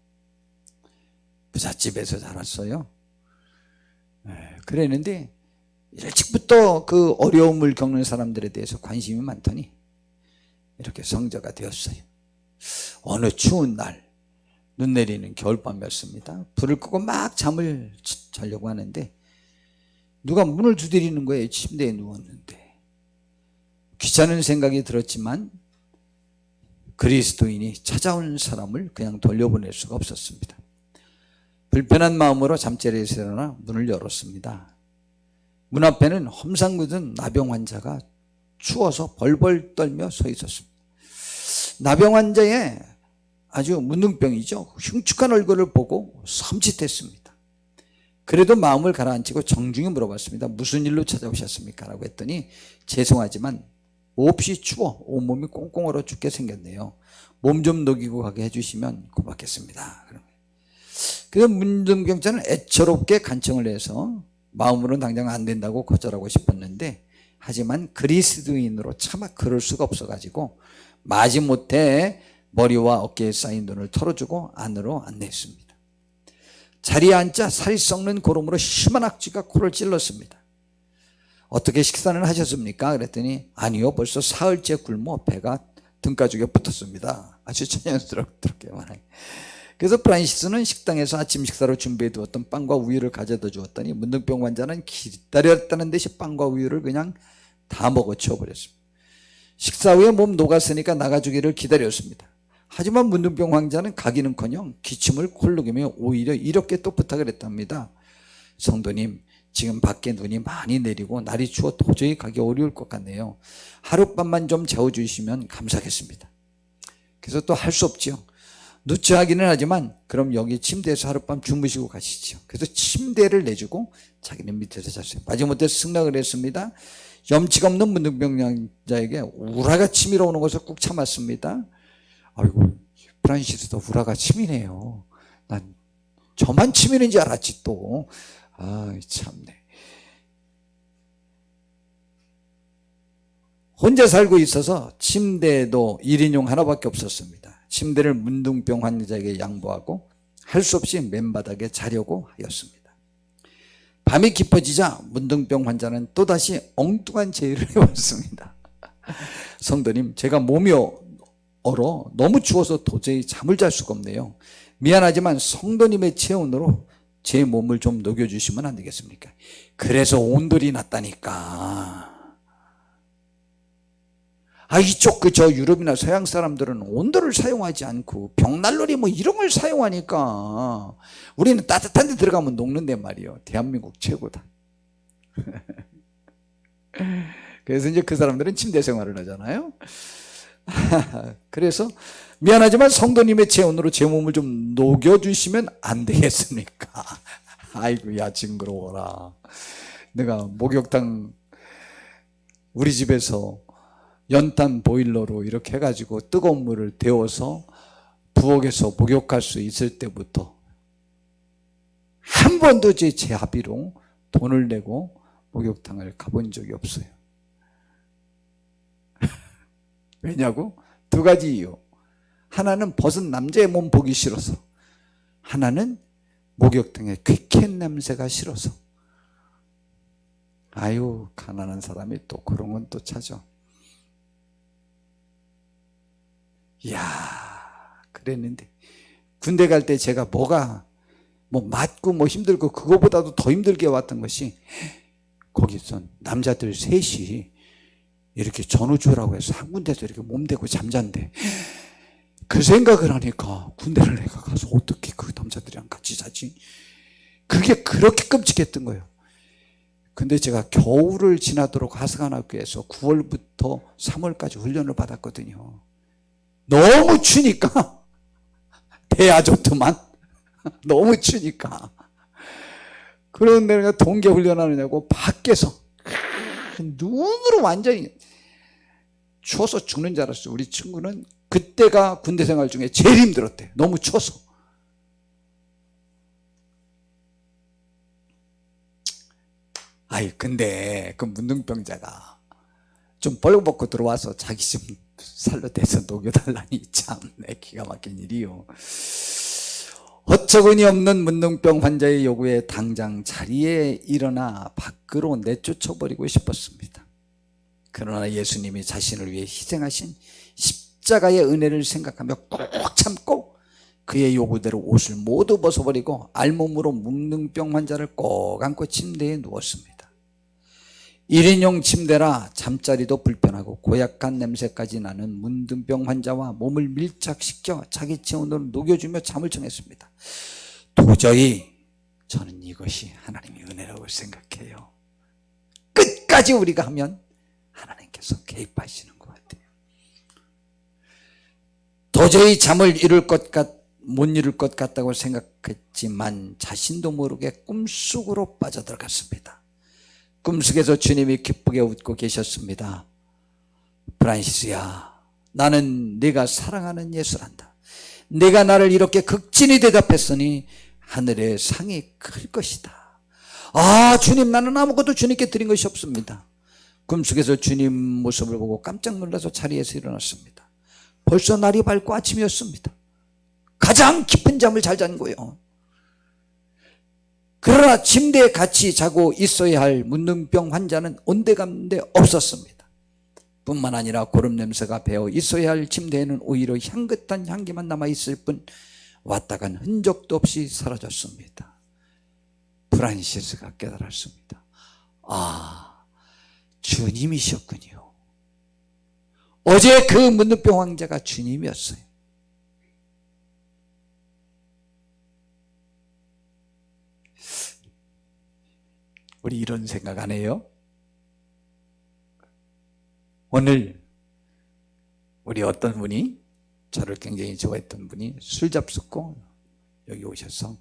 부잣집에서 자랐어요. 그랬는데 일찍부터 그 어려움을 겪는 사람들에 대해서 관심이 많더니 이렇게 성자가 되었어요. 어느 추운 날, 눈 내리는 겨울밤이었습니다. 불을 끄고 막 잠을 자려고 하는데 누가 문을 두드리는 거예요. 침대에 누웠는데. 귀찮은 생각이 들었지만 그리스도인이 찾아온 사람을 그냥 돌려보낼 수가 없었습니다. 불편한 마음으로 잠자리에서 일어나 문을 열었습니다. 문 앞에는 험상 묻은 나병 환자가 추워서 벌벌 떨며 서 있었습니다. 나병 환자의 아주 문둥병이죠. 흉측한 얼굴을 보고 섬찟했습니다. 그래도 마음을 가라앉히고 정중히 물어봤습니다. 무슨 일로 찾아오셨습니까? 라고 했더니 죄송하지만 몹시 추워 온몸이 꽁꽁 얼어 죽게 생겼네요. 몸 좀 녹이고 가게 해주시면 고맙겠습니다. 그래서 문둥병자는 애처롭게 간청을 해서 마음으로는 당장 안 된다고 거절하고 싶었는데 하지만 그리스도인으로 차마 그럴 수가 없어가지고 마지못해 머리와 어깨에 쌓인 눈을 털어주고 안으로 안내했습니다. 자리에 앉자 살이 썩는 고름으로 심한 악취가 코를 찔렀습니다. 어떻게 식사는 하셨습니까? 그랬더니 아니요, 벌써 사흘째 굶어 배가 등가죽에 붙었습니다. 아주 천연스럽게 말해요. 그래서 프란시스는 식당에서 아침 식사로 준비해 두었던 빵과 우유를 가져다 주었더니 문둥병 환자는 기다렸다는 듯이 빵과 우유를 그냥 다 먹어 치워버렸습니다. 식사 후에 몸 녹았으니까 나가주기를 기다렸습니다. 하지만 문둥병 환자는 가기는커녕 기침을 콜르기며 오히려 이렇게 또 부탁을 했답니다. 성도님, 지금 밖에 눈이 많이 내리고 날이 추워 도저히 가기 어려울 것 같네요. 하룻밤만 좀 재워주시면 감사하겠습니다. 그래서 또 할 수 없죠. 누추하기는 하지만 그럼 여기 침대에서 하룻밤 주무시고 가시죠. 그래서 침대를 내주고 자기는 밑에서 잤어요. 마지못해 승낙을 했습니다. 염치가 없는 문둥병자에게 우라가 치밀어 오는 것을 꾹 참았습니다. 아이고, 프란시스도 우라가 치미네요. 난 저만 치미는 줄 알았지 또. 참네. 혼자 살고 있어서 침대도 1인용 하나밖에 없었습니다. 침대를 문둥병 환자에게 양보하고 할 수 없이 맨바닥에 자려고 하였습니다. 밤이 깊어지자 문둥병 환자는 또다시 엉뚱한 제의를 해왔습니다. 성도님, 제가 몸이 얼어 너무 추워서 도저히 잠을 잘 수가 없네요. 미안하지만 성도님의 체온으로 제 몸을 좀 녹여주시면 안 되겠습니까? 그래서 온돌이 났다니까. 이쪽 저 유럽이나 서양 사람들은 온돌을 사용하지 않고 벽난로리 뭐 이런 걸 사용하니까 우리는 따뜻한 데 들어가면 녹는데 말이에요. 대한민국 최고다. 그래서 이제 그 사람들은 침대 생활을 하잖아요. 그래서 미안하지만 성도님의 체온으로 제 몸을 좀 녹여주시면 안 되겠습니까? 아이고야 징그러워라. 내가 목욕탕 우리 집에서 연탄 보일러로 이렇게 해가지고 뜨거운 물을 데워서 부엌에서 목욕할 수 있을 때부터 한 번도 제 합의로 돈을 내고 목욕탕을 가본 적이 없어요. 왜냐고? 두 가지 이유. 하나는 벗은 남자의 몸 보기 싫어서, 하나는 목욕탕의 퀴캔 냄새가 싫어서. 아유, 가난한 사람이 또 그런 건 또 찾아. 이야, 그랬는데 군대 갈 때 제가 뭐가 맞고 힘들고 그거보다도 더 힘들게 왔던 것이, 거기서 남자들 셋이 이렇게 전우주라고 해서 한 군데서 이렇게 몸대고 잠잔대. 그 생각을 하니까 군대를 내가 가서 어떻게 그 남자들이랑 같이 자지? 그게 그렇게 끔찍했던 거예요. 근데 제가 겨울을 지나도록 하승한학교에서 9월부터 3월까지 훈련을 받았거든요. 너무 추니까 대야 좋더만. 너무 추니까. 그런데 내가 동계 훈련하느냐고 밖에서 눈으로 완전히 추워서 죽는 줄 알았어요. 우리 친구는 그때가 군대 생활 중에 제일 힘들었대. 너무 추워서. 근데 그 문둥병자가 좀 벌거벗고 들어와서 자기 좀 살로 대서 녹여달라니 참 기가 막힌 일이요. 어처구니 없는 문둥병 환자의 요구에 당장 자리에 일어나 밖으로 내쫓아버리고 싶었습니다. 그러나 예수님이 자신을 위해 희생하신 십자가의 은혜를 생각하며 꼭 참고 그의 요구대로 옷을 모두 벗어버리고 알몸으로 문둥병 환자를 꼭 안고 침대에 누웠습니다. 1인용 침대라 잠자리도 불편하고 고약한 냄새까지 나는 문둥병 환자와 몸을 밀착시켜 자기 체온으로 녹여주며 잠을 청했습니다. 도저히 저는 이것이 하나님의 은혜라고 생각해요. 끝까지 우리가 하면 하나님께서 개입하시는 것 같아요. 도저히 잠을 못 이룰 것 같다고 생각했지만 자신도 모르게 꿈속으로 빠져들어갔습니다. 꿈속에서 주님이 기쁘게 웃고 계셨습니다. 프란시스야, 나는 네가 사랑하는 예수란다. 네가 나를 이렇게 극진히 대답했으니 하늘의 상이 클 것이다. 주님, 나는 아무것도 주님께 드린 것이 없습니다. 꿈속에서 주님 모습을 보고 깜짝 놀라서 자리에서 일어났습니다. 벌써 날이 밝고 아침이었습니다. 가장 깊은 잠을 잘 잔 거예요. 그러나 침대에 같이 자고 있어야 할 문둥병 환자는 온데간데 없었습니다. 뿐만 아니라 고름 냄새가 배어 있어야 할 침대에는 오히려 향긋한 향기만 남아있을 뿐 왔다 간 흔적도 없이 사라졌습니다. 프란시스가 깨달았습니다. 주님이셨군요. 어제 그 문둥병 환자가 주님이었어요. 우리 이런 생각 안 해요? 오늘 우리 어떤 분이, 저를 굉장히 좋아했던 분이 술 잡숫고 여기 오셔서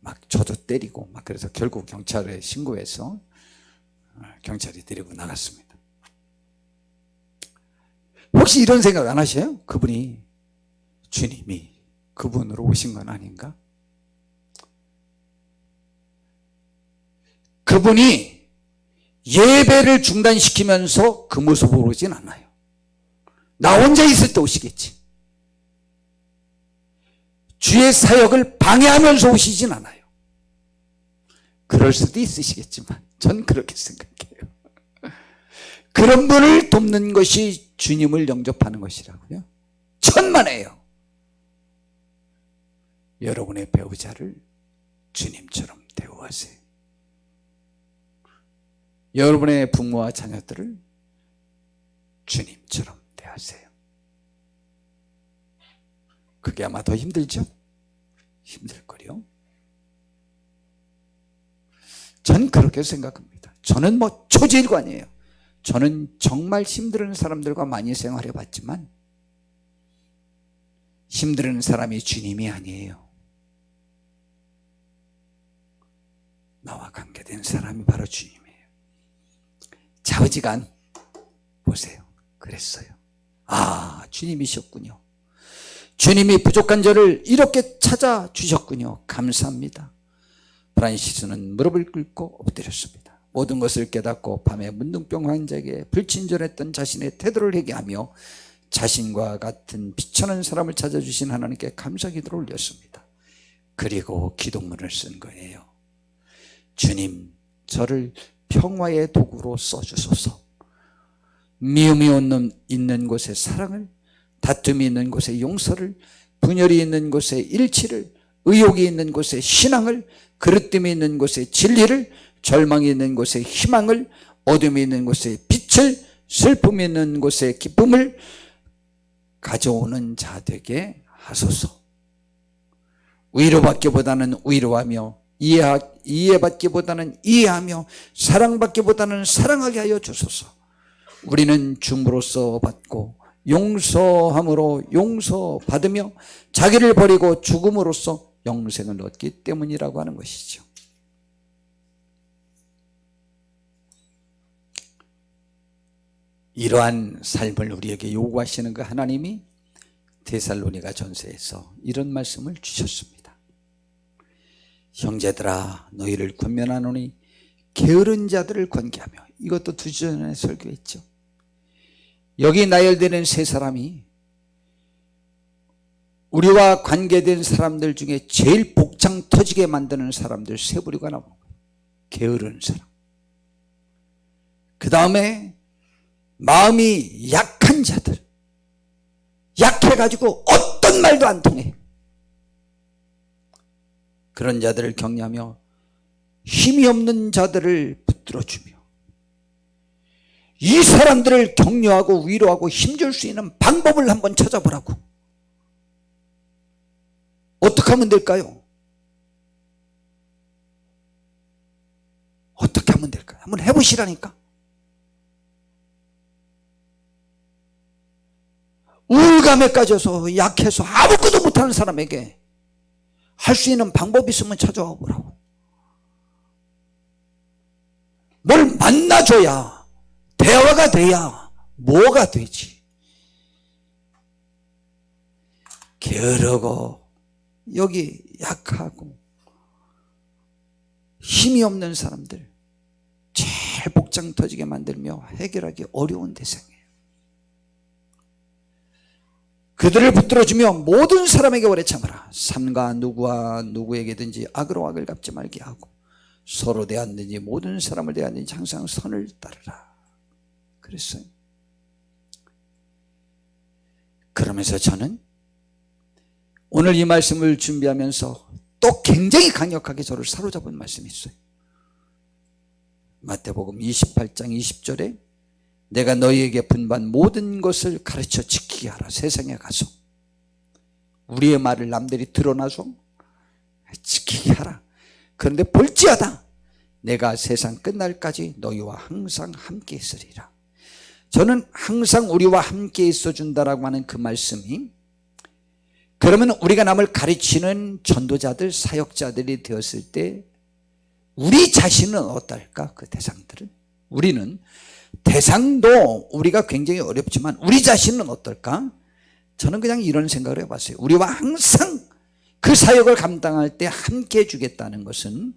막 저도 때리고 막, 그래서 결국 경찰에 신고해서 경찰이 데리고 나갔습니다. 혹시 이런 생각 안 하셔요? 그분이 주님이 그분으로 오신 건 아닌가? 그분이 예배를 중단시키면서 그 모습으로 오진 않아요. 나 혼자 있을 때 오시겠지. 주의 사역을 방해하면서 오시진 않아요. 그럴 수도 있으시겠지만 전 그렇게 생각해요. 그런 분을 돕는 것이 주님을 영접하는 것이라고요. 천만에요. 여러분의 배우자를 주님처럼 대우하세요. 여러분의 부모와 자녀들을 주님처럼 대하세요. 그게 아마 더 힘들죠? 힘들걸요. 전 그렇게 생각합니다. 저는 뭐 초지일관이에요. 저는 정말 힘든 사람들과 많이 생활해 봤지만 힘든 사람이 주님이 아니에요. 나와 관계된 사람이 바로 주님이에요. 좌우지간 보세요. 그랬어요. 아, 주님이셨군요. 주님이 부족한 저를 이렇게 찾아주셨군요. 감사합니다. 프란시스는 무릎을 꿇고 엎드렸습니다. 모든 것을 깨닫고 밤에 문둥병 환자에게 불친절했던 자신의 태도를 회개하며 자신과 같은 비천한 사람을 찾아주신 하나님께 감사 기도를 올렸습니다. 그리고 기도문을 쓴 거예요. 주님, 저를 평화의 도구로 써주소서. 미움이 있는 곳에 사랑을, 다툼이 있는 곳에 용서를, 분열이 있는 곳에 일치를, 의욕이 있는 곳에 신앙을, 그릇됨이 있는 곳에 진리를, 절망이 있는 곳에 희망을, 어둠이 있는 곳에 빛을, 슬픔이 있는 곳에 기쁨을 가져오는 자 되게 하소서. 위로받기보다는 위로하며 이해받기보다는 이해하며 사랑받기보다는 사랑하게 하여 주소서. 우리는 줌으로써 받고 용서함으로 용서받으며 자기를 버리고 죽음으로써 영생을 얻기 때문이라고 하는 것이죠. 이러한 삶을 우리에게 요구하시는 그 하나님이 데살로니가 전서에서 이런 말씀을 주셨습니다. 형제들아, 너희를 권면하노니 게으른 자들을 권계하며. 이것도 2주 전에 설교했죠. 여기 나열되는 3사람이 우리와 관계된 사람들 중에 제일 복장 터지게 만드는 사람들 3부류가 나오는 거예요. 게으른 사람, 그 다음에 마음이 약한 자들, 약해가지고 어떤 말도 안 통해. 그런 자들을 격려하며 힘이 없는 자들을 붙들어주며, 이 사람들을 격려하고 위로하고 힘줄 수 있는 방법을 한번 찾아보라고. 어떻게 하면 될까요? 어떻게 하면 될까요? 한번 해보시라니까. 우울감에 빠져서 약해서 아무것도 못하는 사람에게 할 수 있는 방법이 있으면 찾아와 보라고. 뭘 만나줘야, 대화가 돼야 뭐가 되지. 게으르고 여기 약하고 힘이 없는 사람들 제일 복장 터지게 만들며 해결하기 어려운 대상이에요. 그들을 붙들어주며 모든 사람에게 오래 참으라. 삼가 누구와 누구에게든지 악으로 악을 갚지 말게 하고 서로 대하든지 모든 사람을 대하든지 항상 선을 따르라. 그랬어요. 그러면서 저는 오늘 이 말씀을 준비하면서 또 굉장히 강력하게 저를 사로잡은 말씀이 있어요. 마태복음 28장 20절에 내가 너희에게 분반 모든 것을 가르쳐 지키게 하라. 세상에 가서 우리의 말을 남들이 드러나서 지키게 하라. 그런데 볼지어다 내가 세상 끝날까지 너희와 항상 함께 있으리라. 저는 항상 우리와 함께 있어준다라고 하는 그 말씀이, 그러면 우리가 남을 가르치는 전도자들, 사역자들이 되었을 때 우리 자신은 어떨까? 그 대상들은, 우리는 대상도 우리가 굉장히 어렵지만 우리 자신은 어떨까? 저는 그냥 이런 생각을 해봤어요. 우리와 항상 그 사역을 감당할 때 함께 해주겠다는 것은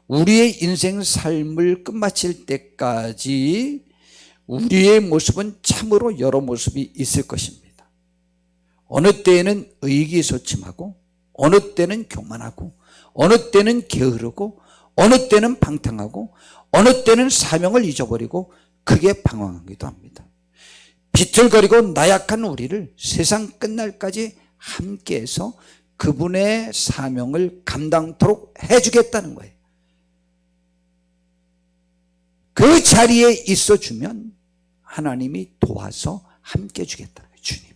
우리의 인생 삶을 끝마칠 때까지 우리의 모습은 참으로 여러 모습이 있을 것입니다. 어느 때에는 의기소침하고, 어느 때는 교만하고, 어느 때는 게으르고, 어느 때는 방탕하고, 어느 때는 사명을 잊어버리고 크게 방황하기도 합니다. 비틀거리고 나약한 우리를 세상 끝날까지 함께해서 그분의 사명을 감당토록 해주겠다는 거예요. 그 자리에 있어주면 하나님이 도와서 함께 해주겠다는 거예요. 주님이.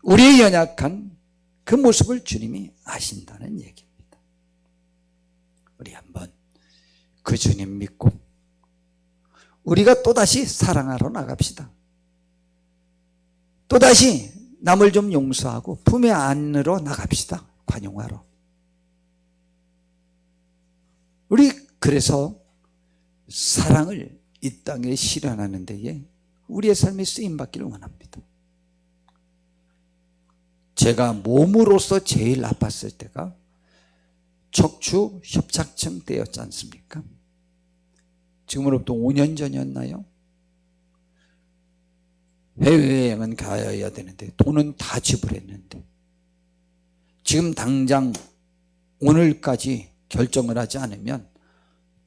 우리의 연약한 그 모습을 주님이 아신다는 얘기입니다. 우리 한번 그 주님 믿고 우리가 또다시 사랑하러 나갑시다. 또다시 남을 좀 용서하고 품에 안으러 나갑시다. 관용하러. 우리 그래서 사랑을 이 땅에 실현하는 데에 우리의 삶이 쓰임받기를 원합니다. 제가 몸으로서 제일 아팠을 때가 척추 협착증 때였지 않습니까? 지금으로부터 5년 전이었나요? 해외여행은 가야 되는데 돈은 다 지불했는데 지금 당장 오늘까지 결정을 하지 않으면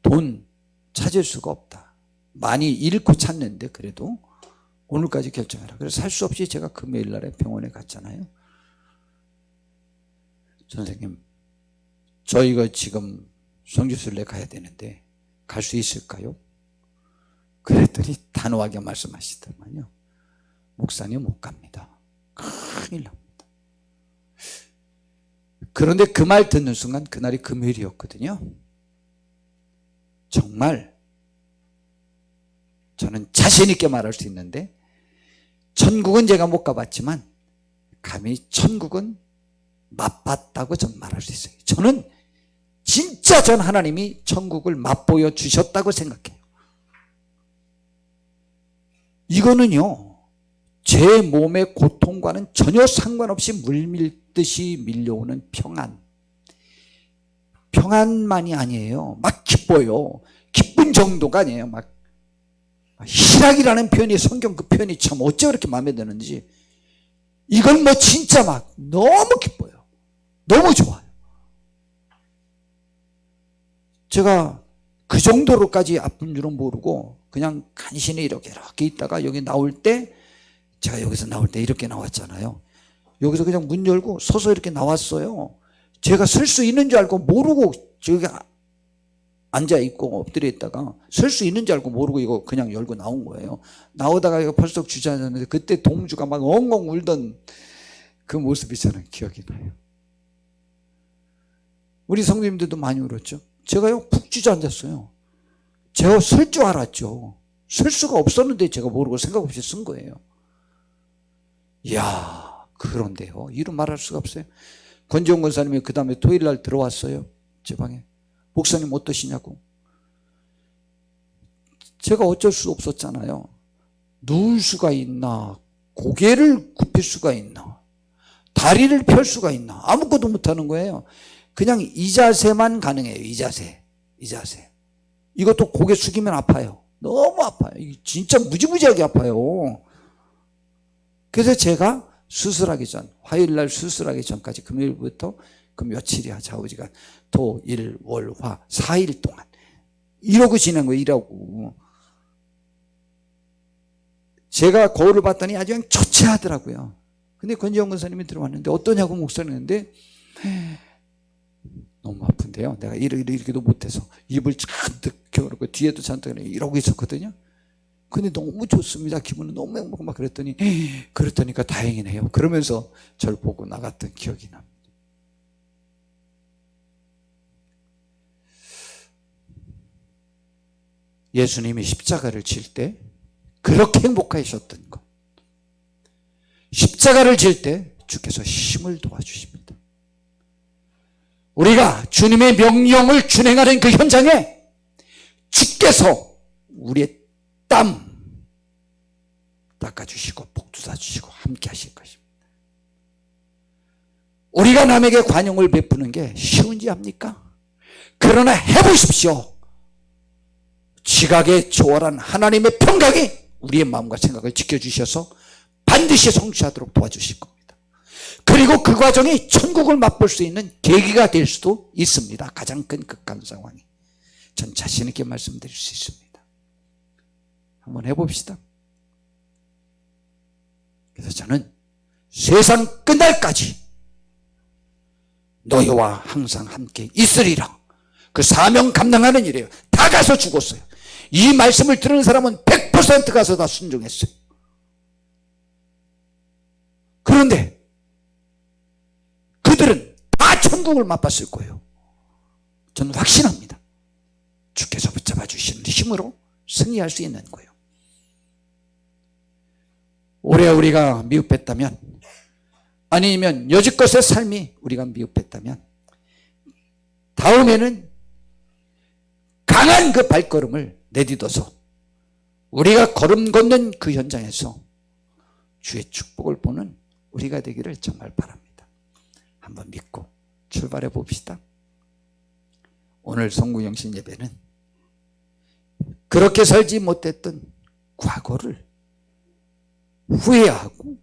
돈 찾을 수가 없다. 많이 잃고 찾는데 그래도 오늘까지 결정해라. 그래서 살 수 없이 제가 금요일 날에 병원에 갔잖아요. 선생님, 저희가 지금 성지순례 가야 되는데 갈 수 있을까요? 그랬더니 단호하게 말씀하시더만요. 목사님 못 갑니다. 큰일 납니다. 그런데 그 말 듣는 순간 그날이 금요일이었거든요. 정말 저는 자신 있게 말할 수 있는데 천국은 제가 못 가봤지만 감히 천국은 맛봤다고 전 말할 수 있어요. 저는 진짜 전 하나님이 천국을 맛보여 주셨다고 생각해요. 이거는요, 제 몸의 고통과는 전혀 상관없이 물밀듯이 밀려오는 평안. 평안만이 아니에요. 막 기뻐요. 기쁜 정도가 아니에요. 막 희락이라는 표현이, 성경 그 표현이 참 어째 그렇게 마음에 드는지. 이건 뭐 진짜 막 너무 기뻐요. 너무 좋아요. 제가 그 정도로까지 아픈 줄은 모르고 그냥 간신히 이렇게 있다가 여기 나올 때, 제가 여기서 나올 때 이렇게 나왔잖아요. 여기서 그냥 문 열고 서서 이렇게 나왔어요. 제가 설 수 있는 줄 알고 모르고 저기 앉아있고 엎드려 있다가 설 수 있는 줄 알고 모르고 이거 그냥 열고 나온 거예요. 나오다가 이거 벌써 주저앉았는데 그때 동주가 막 엉엉 울던 그 모습이 저는 기억이 나요. 우리 성도님들도 많이 울었죠. 제가요 푹 주저앉았어요. 제가 설 줄 알았죠. 설 수가 없었는데 제가 모르고 생각 없이 쓴 거예요. 이야, 그런데요, 이루 말할 수가 없어요. 권지용 권사님이 그 다음에 토요일 날 들어왔어요. 제 방에. 목사님 어떠시냐고. 제가 어쩔 수 없었잖아요. 누울 수가 있나, 고개를 굽힐 수가 있나, 다리를 펼 수가 있나, 아무것도 못하는 거예요. 그냥 이 자세만 가능해요. 이 자세. 이것도 고개 숙이면 아파요. 너무 아파요. 진짜 무지무지하게 아파요. 그래서 제가 수술하기 전, 화요일날 수술하기 전까지 금요일부터 그 며칠이야, 좌우지간 토, 일, 월, 화 4일 동안 이러고 지낸 거예요. 이러고. 제가 거울을 봤더니 아주 그냥 초췌하더라고요. 근데 권지영 권사님이 들어왔는데 어떠냐고 목소리 했는데 너무 아픈데요. 내가 이렇게도 못해서 입을 잔뜩 겨누고 뒤에도 잔뜩 이러고 있었거든요. 근데 너무 좋습니다. 기분은 너무 행복하고 막 그랬더니 그렇다니까 다행이네요. 그러면서 저를 보고 나갔던 기억이 납니다. 예수님이 십자가를 질 때 그렇게 행복하셨던 것, 십자가를 질 때 주께서 힘을 도와주십니다. 우리가 주님의 명령을 준행하는 그 현장에 주께서 우리의 땀 닦아주시고 복두사주시고 함께 하실 것입니다. 우리가 남에게 관용을 베푸는 게 쉬운지 압니까? 그러나 해보십시오. 지각에 초월한 하나님의 평강이 우리의 마음과 생각을 지켜주셔서 반드시 성취하도록 도와주실 겁니다. 그리고 그 과정이 천국을 맛볼 수 있는 계기가 될 수도 있습니다. 가장 큰 극한 상황이. 전 자신 있게 말씀드릴 수 있습니다. 한번 해봅시다. 그래서 저는 세상 끝날까지 너희와 항상 함께 있으리라. 그 사명 감당하는 일이에요. 다 가서 죽었어요. 이 말씀을 들은 사람은 100% 가서 다 순종했어요. 그런데 그들은 다 천국을 맛봤을 거예요. 저는 확신합니다. 주께서 붙잡아 주시는 힘으로 승리할 수 있는 거예요. 올해 우리가 미흡했다면, 아니면 여지껏의 삶이 우리가 미흡했다면, 다음에는 강한 그 발걸음을 내딛어서 우리가 걸음 걷는 그 현장에서 주의 축복을 보는 우리가 되기를 정말 바랍니다. 한번 믿고 출발해 봅시다. 오늘 성구영신 예배는 그렇게 살지 못했던 과거를 후회하고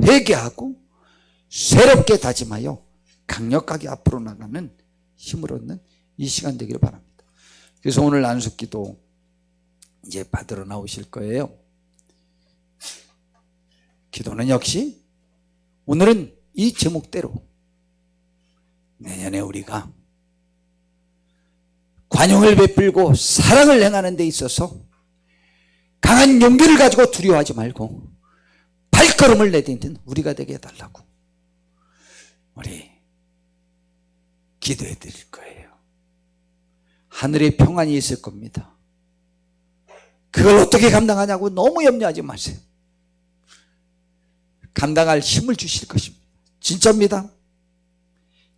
회개하고 새롭게 다짐하여 강력하게 앞으로 나가는 힘을 얻는 이 시간 되기를 바랍니다. 그래서 오늘 안식기도 이제 받으러 나오실 거예요. 기도는 역시 오늘은 이 제목대로 내년에 우리가 관용을 베풀고 사랑을 행하는 데 있어서 강한 용기를 가지고 두려워하지 말고 발걸음을 내딛는 우리가 되게 해달라고 우리 기도해 드릴 거예요. 하늘의 평안이 있을 겁니다. 그걸 어떻게 감당하냐고 너무 염려하지 마세요. 감당할 힘을 주실 것입니다. 진짜입니다.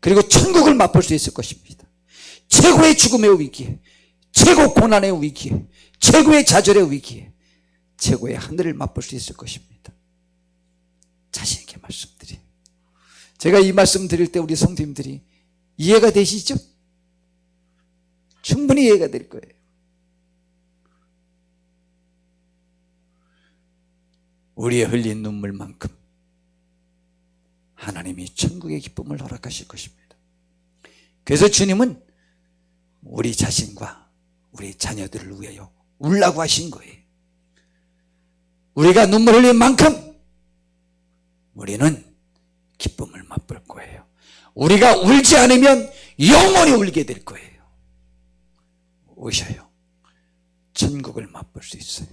그리고 천국을 맛볼 수 있을 것입니다. 최고의 죽음의 위기에, 최고 고난의 위기에, 최고의 좌절의 위기에 최고의 하늘을 맛볼 수 있을 것입니다. 자신 있게 말씀드려요. 제가 이 말씀 드릴 때 우리 성도님들이 이해가 되시죠? 충분히 이해가 될 거예요. 우리의 흘린 눈물만큼 하나님이 천국의 기쁨을 허락하실 것입니다. 그래서 주님은 우리 자신과 우리 자녀들을 위하여 울라고 하신 거예요. 우리가 눈물 흘린 만큼 우리는 기쁨을 맛볼 거예요. 우리가 울지 않으면 영원히 울게 될 거예요. 오셔요. 천국을 맛볼 수 있어요.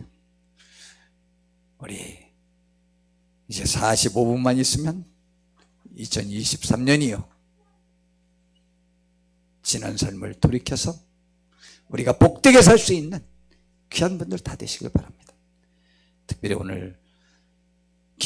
우리 이제 45분만 있으면 2023년이요. 지난 삶을 돌이켜서 우리가 복되게 살 수 있는 귀한 분들 다 되시길 바랍니다. 특별히 오늘